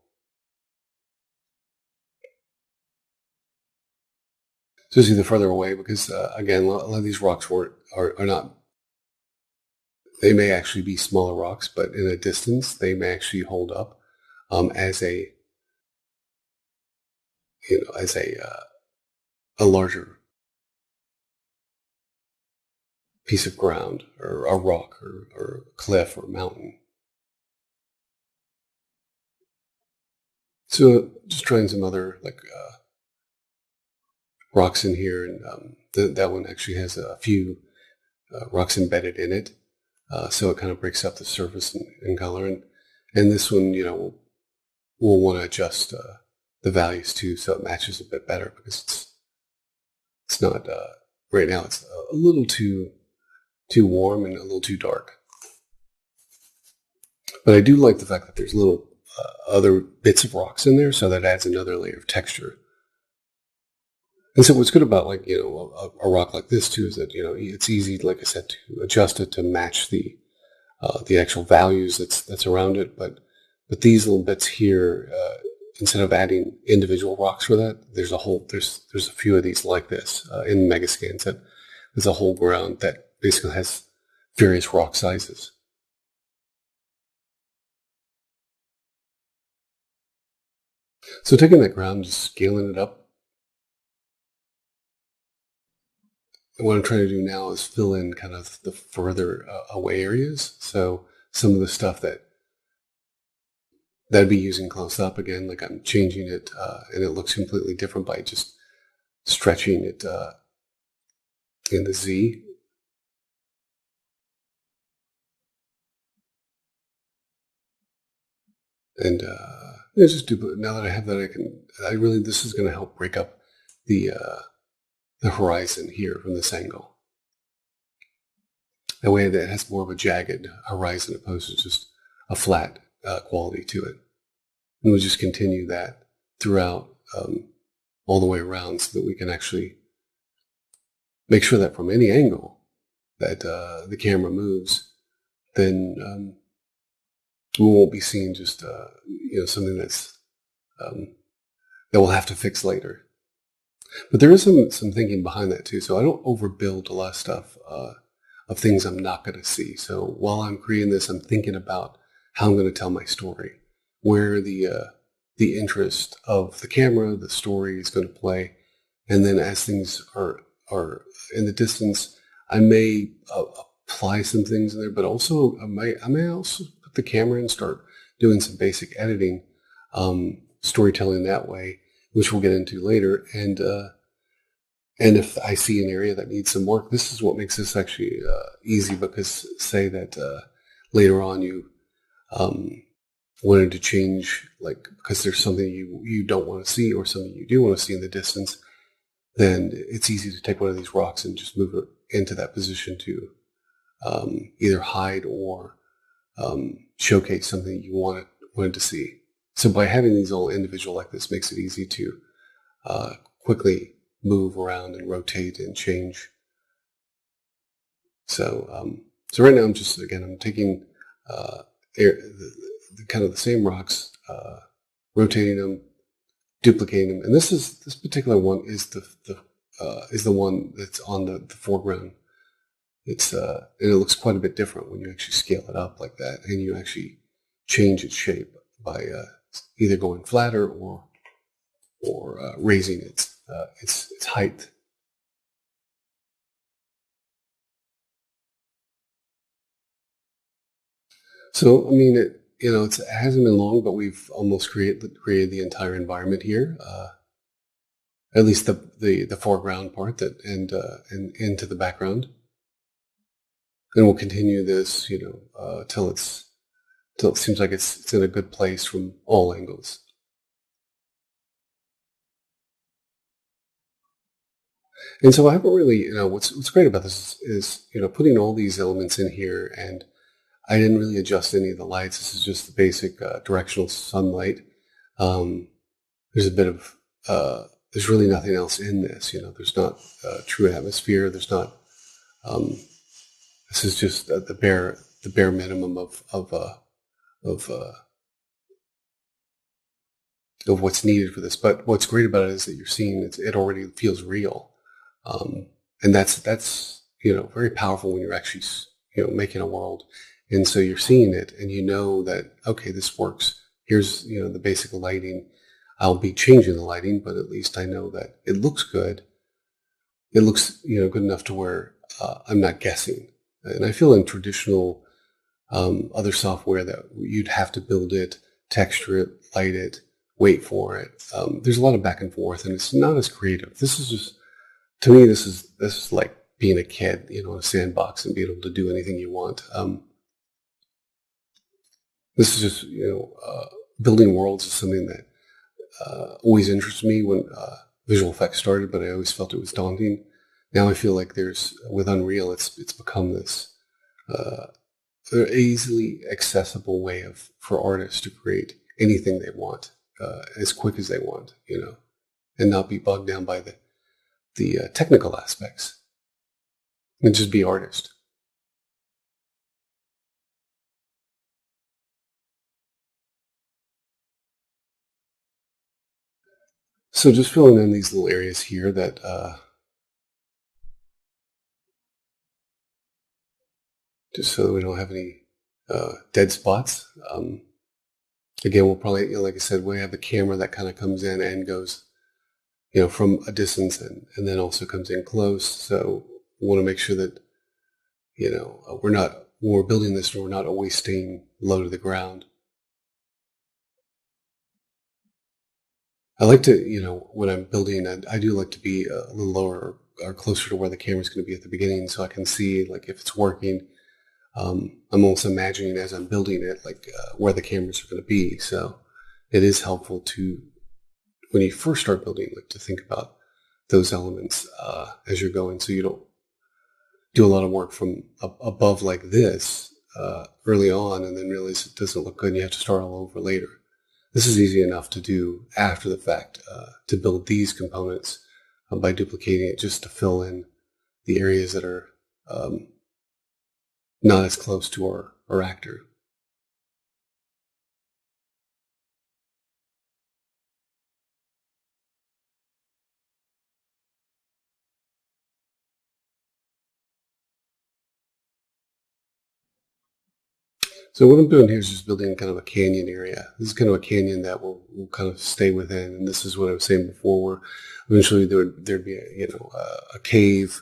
S1: So see the further away, because again, a lot of these rocks are not. They may actually be smaller rocks, but in a distance, they may actually hold up as a a larger piece of ground, or a rock, or a cliff, or a mountain. So just trying some other like rocks in here, and that one actually has a few rocks embedded in it, so it kind of breaks up the surface and color. And this one, we'll want to adjust the values too, so it matches a bit better, because it's not right now. It's a little too warm and a little too dark. But I do like the fact that there's little other bits of rocks in there, so that adds another layer of texture. And so what's good about like, a rock like this too is that, it's easy, like I said, to adjust it to match the actual values that's around it. But these little bits here, instead of adding individual rocks for that, there's a few of these like this in Megascans, that there's a whole ground that basically has various rock sizes. So taking that ground, just scaling it up. And what I'm trying to do now is fill in kind of the further away areas. So some of the stuff that'd be using close up, again, like I'm changing it, and it looks completely different by just stretching it in the Z. And just do. Now that I have that, this is going to help break up the horizon here from this angle. That way that has more of a jagged horizon opposed to just a flat quality to it. And we'll just continue that throughout all the way around, so that we can actually make sure that from any angle that the camera moves, then we won't be seeing just something that's that we'll have to fix later. But there is some thinking behind that too. So I don't overbuild a lot of stuff of things I'm not going to see. So while I'm creating this, I'm thinking about how I'm going to tell my story, where the interest of the camera, the story is going to play, and then as things are in the distance, I may apply some things in there, but also I may also put the camera and start doing some basic editing storytelling that way, which we'll get into later. And if I see an area that needs some work, this is what makes this actually easy, because say that later on you wanted to change, like because there's something you don't want to see or something you do want to see in the distance, then it's easy to take one of these rocks and just move it into that position to either hide or showcase something you wanted to see. So by having these all individual like this makes it easy to quickly move around and rotate and change. So so right now I'm taking kind of the same rocks, rotating them, duplicating them, and this particular one is the one that's on the foreground. It's and it looks quite a bit different when you actually scale it up like that, and you actually change its shape by either going flatter or raising its height. So I mean, it hasn't been long, but we've almost created the entire environment here. At least the foreground part and into the background, and we'll continue this, till it seems like it's in a good place from all angles. And so I haven't really, what's great about this is putting all these elements in here, and I didn't really adjust any of the lights. This is just the basic directional sunlight. There's a bit of, there's really nothing else in this. There's not true atmosphere. There's not. This is just the bare minimum of what's needed for this. But what's great about it is that you're seeing it already feels real, and that's very powerful when you're actually making a world. And so you're seeing it, and that, okay, this works. Here's, the basic lighting. I'll be changing the lighting, but at least I know that it looks good. It looks, good enough to where I'm not guessing. And I feel in traditional other software that you'd have to build it, texture it, light it, wait for it. There's a lot of back and forth, and it's not as creative. This is just, to me, this is like being a kid, in a sandbox and being able to do anything you want. This is just, building worlds is something that always interests me when visual effects started, but I always felt it was daunting. Now I feel like with Unreal, it's become this easily accessible way for artists to create anything they want as quick as they want, and not be bogged down by the technical aspects, and just be artist. So just filling in these little areas here that just so we don't have any dead spots. Again, we'll probably, like I said, we have the camera that kind of comes in and goes, from a distance and then also comes in close. So we want to make sure that, when we're building this, we're not always staying low to the ground. I like to, when I'm building, I do like to be a little lower or closer to where the camera's going to be at the beginning, so I can see like if it's working. I'm also imagining as I'm building it, like where the cameras are going to be. So it is helpful to, when you first start building, like to think about those elements as you're going, so you don't do a lot of work from above like this early on and then realize it doesn't look good and you have to start all over later. This is easy enough to do after the fact, to build these components by duplicating it just to fill in the areas that are not as close to our actor. So what I'm doing here is just building kind of a canyon area. This is kind of a canyon that will kind of stay within. And this is what I was saying before, where eventually there'd be a cave,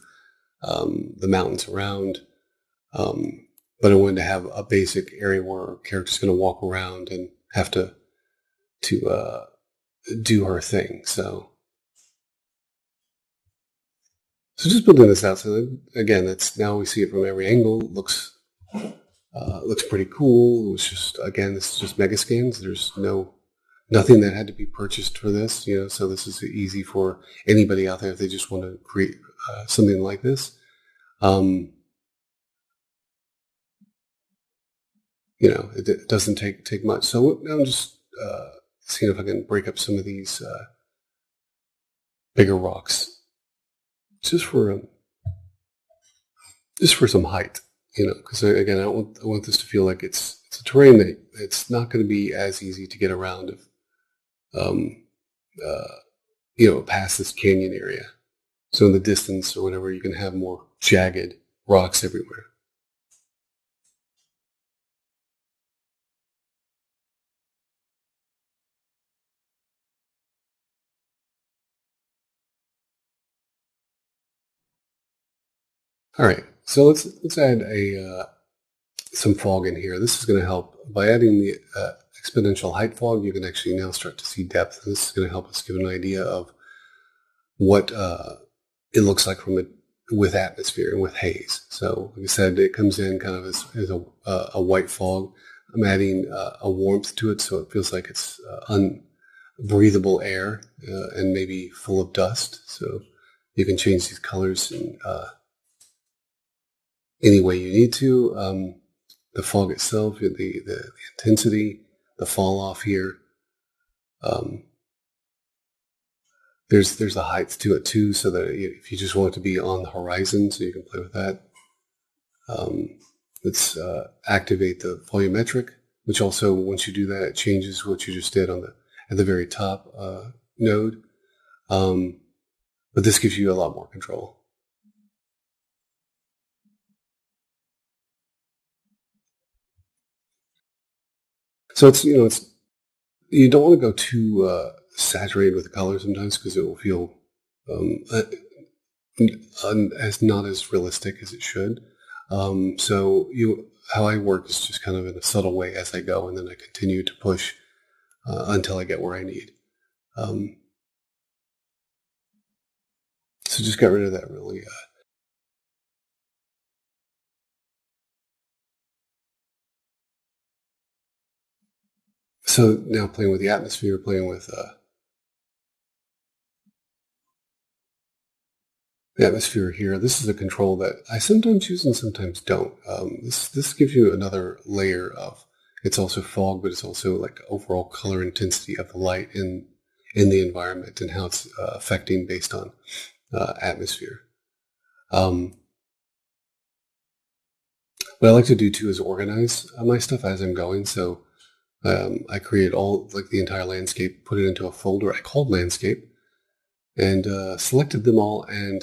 S1: the mountains around. But I wanted to have a basic area where a character's going to walk around and have to do her thing. So just building this out. So again, that's now we see it from every angle. Looks pretty cool. It was just, again, this is just Megascans. There's nothing that had to be purchased for this, so this is easy for anybody out there if they just want to create something like this. It doesn't take much. So now I'm just seeing if I can break up some of these bigger rocks just for some height, because again, I want this to feel like it's a terrain that it's not going to be as easy to get around if past this canyon area. So in the distance or whatever, you can have more jagged rocks everywhere. All right, so let's add some fog in here. This is going to help by adding the exponential height fog. You can actually now start to see depth, and this is going to help us give an idea of what it looks like with atmosphere and with haze. So, like I said, it comes in kind of as a white fog. I'm adding a warmth to it, so it feels like it's unbreathable air and maybe full of dust. So you can change these colors in any way you need to. The fog itself, the intensity, the fall off here. There's a height to it too, so that if you just want it to be on the horizon, so you can play with that. Let's activate the volumetric, which also, once you do that, it changes what you just did at the very top node. But this gives you a lot more control. So you don't want to go too saturated with the color sometimes, because it will feel as not as realistic as it should. So how I work is just kind of in a subtle way as I go, and then I continue to push until I get where I need. So just got rid of that really. So now playing with the atmosphere, playing with the atmosphere here. This is a control that I sometimes use and sometimes don't. This gives you another layer of. It's also fog, but it's also like overall color intensity of the light in the environment and how it's affecting based on atmosphere. What I like to do too is organize my stuff as I'm going. So I create the entire landscape, put it into a folder I called landscape, and selected them all and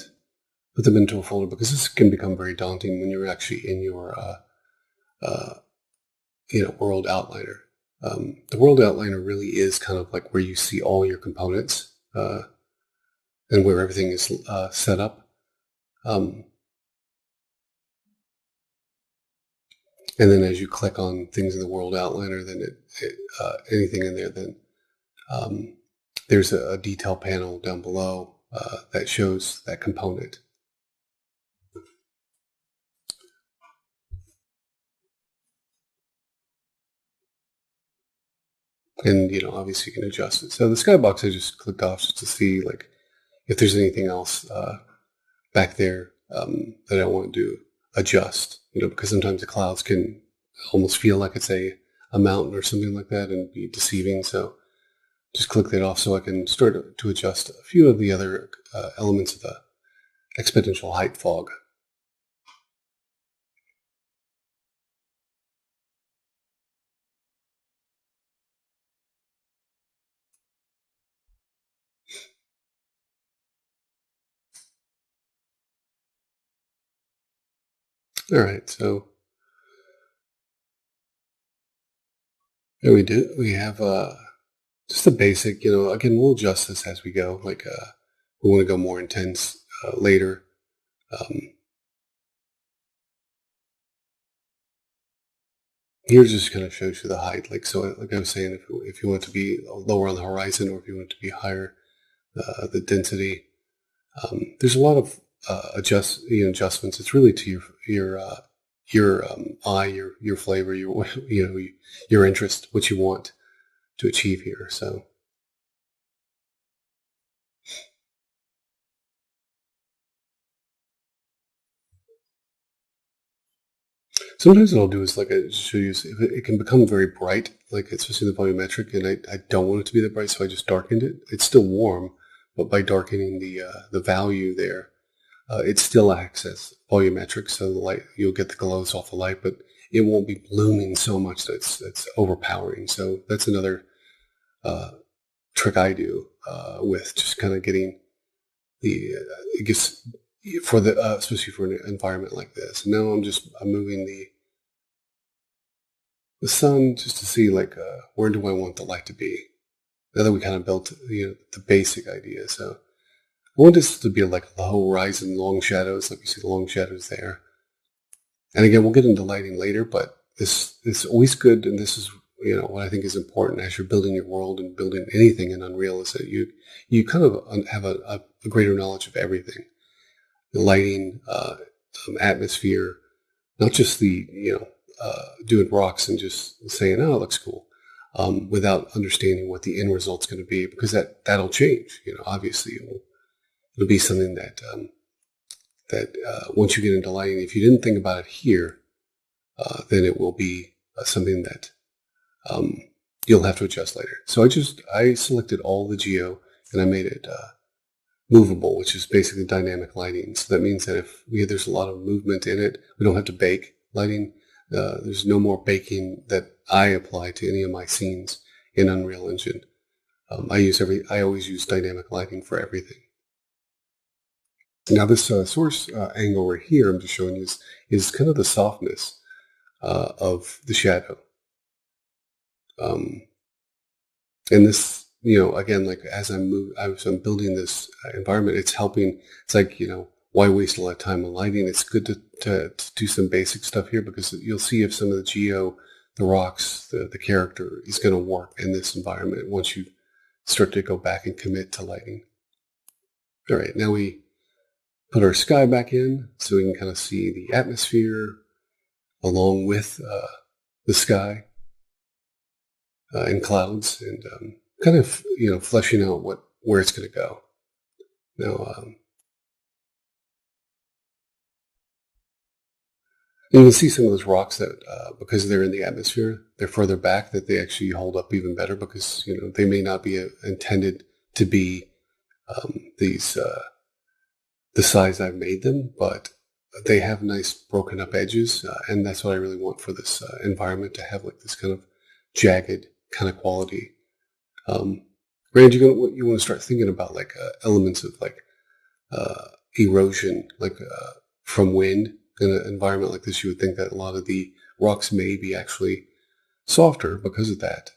S1: put them into a folder, because this can become very daunting when you're actually in your world outliner. The world outliner really is kind of like where you see all your components and where everything is set up. And then as you click on things in the world outliner, then anything in there, then there's a detail panel down below that shows that component. And, obviously you can adjust it. So the skybox I just clicked off just to see like if there's anything else back there that I want to adjust, because sometimes the clouds can almost feel like it's a mountain or something like that and be deceiving. So just click that off so I can start to adjust a few of the other elements of the exponential height fog. All right, so there we do. We have just a basic, again, we'll adjust this as we go. Like we want to go more intense later. here just kind of shows you the height. Like so, like I was saying, if you want it to be lower on the horizon, or if you want it to be higher, the density. There's a lot of adjustments. It's really to your eye, your flavor, your your interest, what you want to achieve here. So sometimes what I'll do is like I show you, if it can become very bright, like especially the volumetric, and I don't want it to be that bright, so I just darkened it. It's still warm, but by darkening the value there, it still acts as volumetric, so the light, you'll get the glows off the light, but it won't be blooming so much that it's overpowering. So that's another trick I do with just kind of getting the it gets for the especially for an environment like this. And now I'm moving the sun just to see like where do I want the light to be. Now that we kind of built the basic idea, so I want this to be like the whole horizon, long shadows, like you see the long shadows there. And again, we'll get into lighting later, but this is always good, and this is what I think is important as you're building your world and building anything in Unreal, is that you kind of have a greater knowledge of everything, the lighting, atmosphere, not just the doing rocks and just saying, oh, it looks cool, without understanding what the end result's going to be, because that'll change. Obviously it'll be something that once you get into lighting, if you didn't think about it here, then it will be something that you'll have to adjust later. So I selected all the geo and I made it movable, which is basically dynamic lighting. So that means that if there's a lot of movement in it, we don't have to bake lighting. There's no more baking that I apply to any of my scenes in Unreal Engine. I always use dynamic lighting for everything. Now this source angle right here, I'm just showing you, is kind of the softness of the shadow. And this, again, like as I'm building this environment, it's helping. It's like, why waste a lot of time on lighting? It's good to do some basic stuff here, because you'll see if some of the geo, the rocks, the character is going to work in this environment once you start to go back and commit to lighting. All right, now we put our sky back in so we can kind of see the atmosphere along with the sky and clouds, and kind of fleshing out where it's going to go. Now you can see some of those rocks that because they're in the atmosphere, they're further back, that they actually hold up even better, because they may not be intended to be these the size I've made them, but they have nice broken up edges, and that's what I really want for this environment, to have like this kind of jagged kind of quality. Rand, you want to start thinking about like elements of like erosion, like from wind in an environment like this. You would think that a lot of the rocks may be actually softer because of that,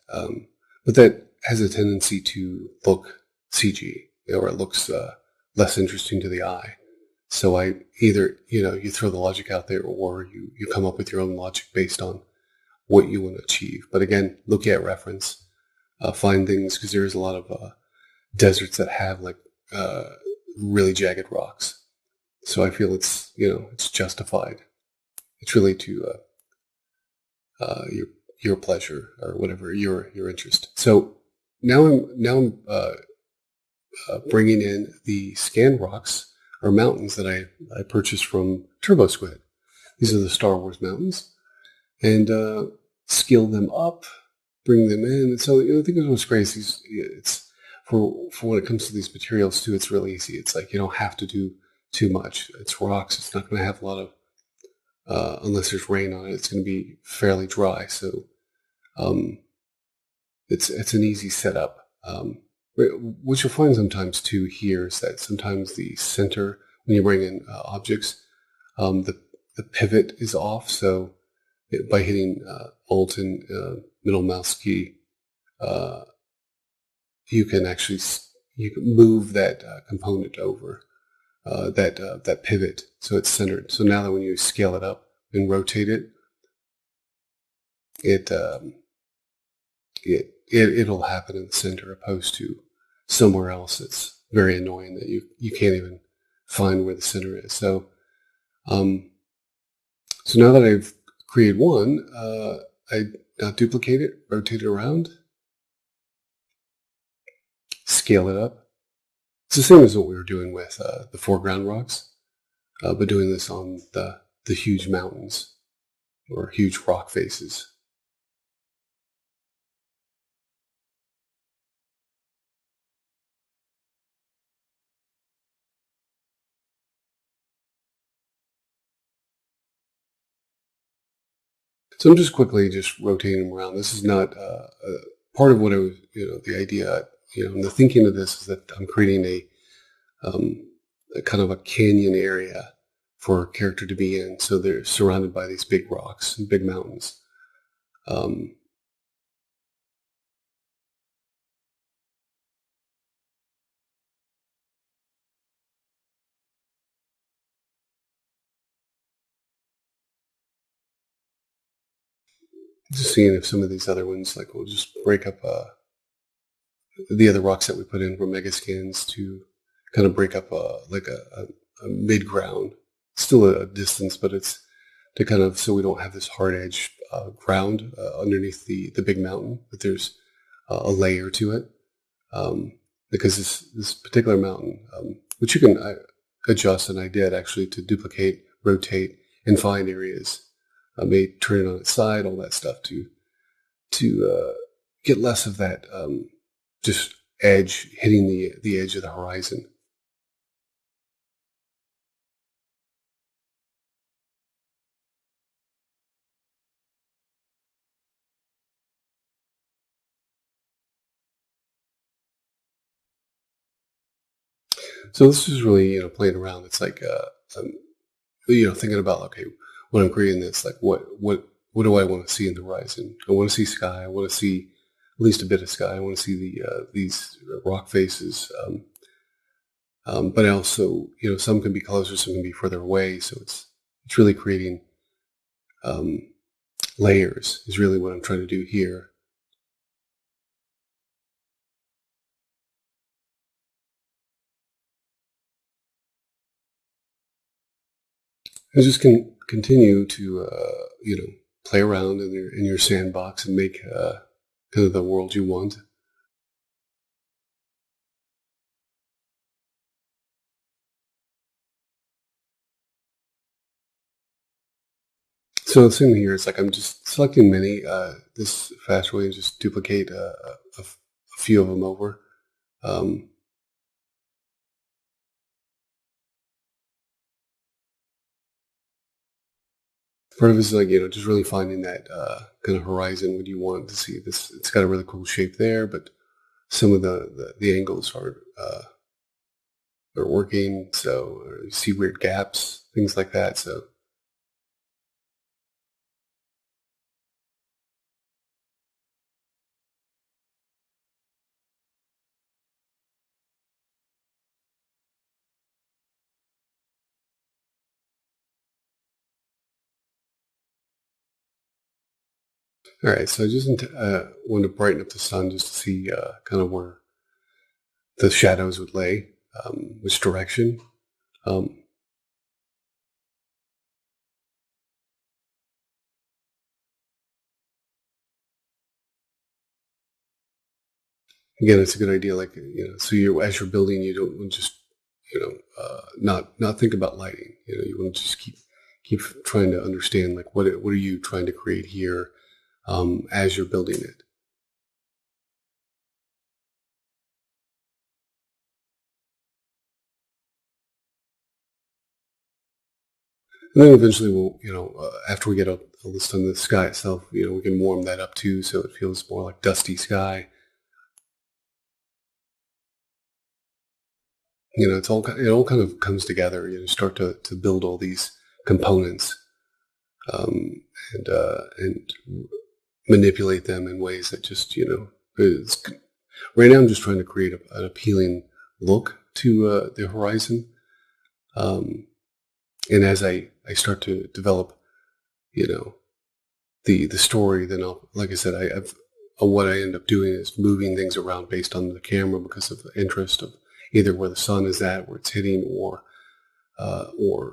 S1: but that has a tendency to look CG, or it looks less interesting to the eye. So I either you throw the logic out there, or you come up with your own logic based on what you want to achieve. But again, look at reference, find things, because there's a lot of deserts that have like really jagged rocks. So I feel it's it's justified. It's really to your pleasure, or whatever your interest. So now I'm bringing in the scan rocks, or mountains, that I purchased from TurboSquid. These are the Star Wars mountains, and scale them up, bring them in. And so I think what's great is it's for when it comes to these materials too. It's really easy. It's like you don't have to do too much. It's rocks. It's not going to have a lot of unless there's rain on it. It's going to be fairly dry. So it's an easy setup. What you'll find sometimes too here is that sometimes the center, when you bring in objects, the pivot is off. So by hitting Alt and middle mouse key, you can move that component over, that pivot, so it's centered. So now that when you scale it up and rotate it, it, it'll happen in the center opposed to somewhere else. It's very annoying that you can't even find where the center is. So, so now that I've created one, I now duplicate it, rotate it around, scale it up. It's the same as what we were doing with the foreground rocks, but doing this on the huge mountains or huge rock faces. So I'm just quickly just rotating them around. This is not part of what I was, the idea, and the thinking of this is that I'm creating a kind of a canyon area for a character to be in. So they're surrounded by these big rocks and big mountains. Just seeing if some of these other ones, like we'll just break up the other rocks that we put in from Megascans to kind of break up like a mid ground. Still a distance, but it's to kind of so we don't have this hard edge ground underneath the big mountain, but there's a layer to it. Because this particular mountain, which you can adjust, and I did actually to duplicate, rotate, and find areas. I may turn it on its side, all that stuff to get less of that just edge hitting the edge of the horizon. So this is really playing around. It's like thinking about okay, when I'm creating this, like what do I want to see in the horizon? I want to see sky. I want to see at least a bit of sky. I want to see these rock faces. But also, some can be closer, some can be further away. So it's really creating layers is really what I'm trying to do here. And just can continue to play around in your sandbox and make kind of the world you want. So the thing here is like I'm just selecting many this fast way and just duplicate a few of them over. Um, Part of it is like just really finding that kind of horizon. What you want to see? This it's got a really cool shape there, but some of the angles are working. So you see weird gaps, things like that. So all right, so I just want to brighten up the sun just to see kind of where the shadows would lay, which direction. Um, Again, it's a good idea. Like so you as you're building, you don't want to just not think about lighting. You want to just keep trying to understand like what are you trying to create here as you're building it. And then eventually we'll, after we get all this done, the sky itself, we can warm that up too, so it feels more like dusty sky. It all kind of comes together. Start to build all these components um, and manipulate them in ways that just it's, right now I'm just trying to create an appealing look to the horizon. And as I start to develop, you know, the story, then like I said, what I end up doing is moving things around based on the camera because of the interest of either where the sun is at, where it's hitting, or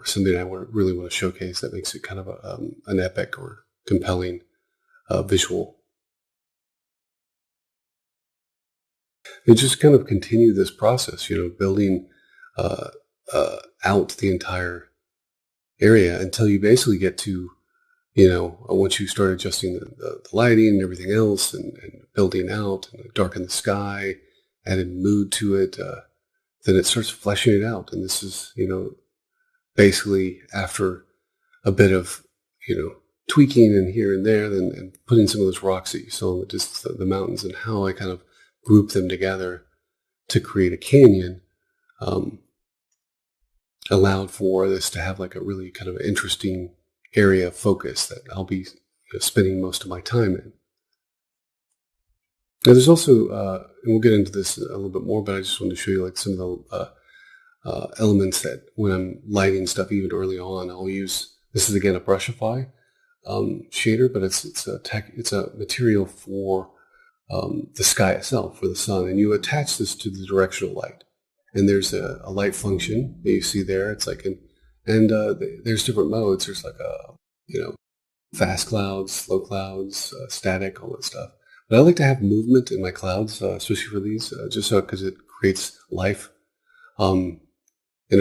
S1: something I really want to showcase that makes it kind of an epic or compelling visual. And just kind of continue this process, building uh, out the entire area until you basically get to, once you start adjusting the lighting and everything else and building out and darken the sky, added mood to it, then it starts fleshing it out. And this is, basically after a bit of, tweaking and here and there, and putting some of those rocks that you saw in the distance, the mountains, and how I kind of group them together to create a canyon, allowed for this to have like a really kind of interesting area of focus that I'll be spending most of my time in. Now, there's also, and we'll get into this a little bit more, but I just wanted to show you like some of the elements that when I'm lighting stuff even early on, I'll use. This is again a Brushify shader, but it's a material for the sky itself, for the sun, and you attach this to the directional light. And there's a light function that you see there. It's like there's different modes. There's like fast clouds, slow clouds, static, all that stuff. But I like to have movement in my clouds, especially for these, just so because it creates life. And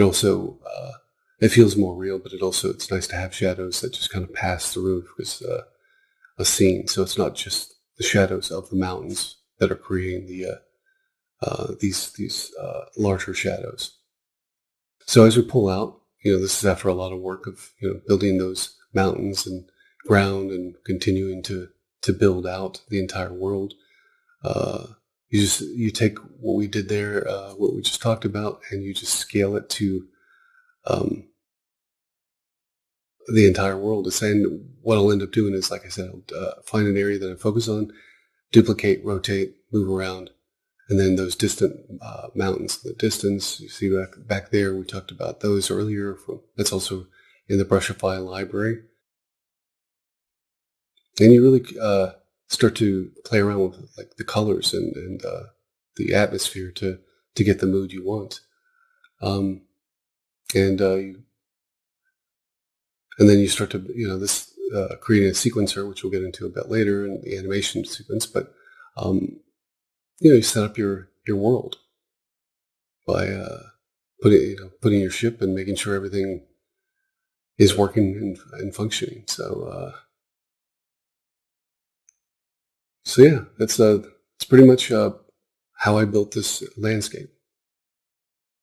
S1: also, it feels more real, but it's nice to have shadows that just kind of pass through a scene. So it's not just the shadows of the mountains that are creating these larger shadows. So as we pull out, this is after a lot of work of building those mountains and ground and continuing to build out the entire world. You take what we did there, what we just talked about, and you just scale it to the entire world. And what I'll end up doing is, like I said, I'll find an area that I focus on, duplicate, rotate, move around, and then those distant mountains in the distance, you see back there, we talked about those earlier. That's also in the Brushify library. And you really start to play around with like the colors and the atmosphere to get the mood you want. And then you start to, creating a sequencer, which we'll get into a bit later in the animation sequence. But, you set up your world by putting your ship and making sure everything is working and functioning. So yeah, that's pretty much how I built this landscape.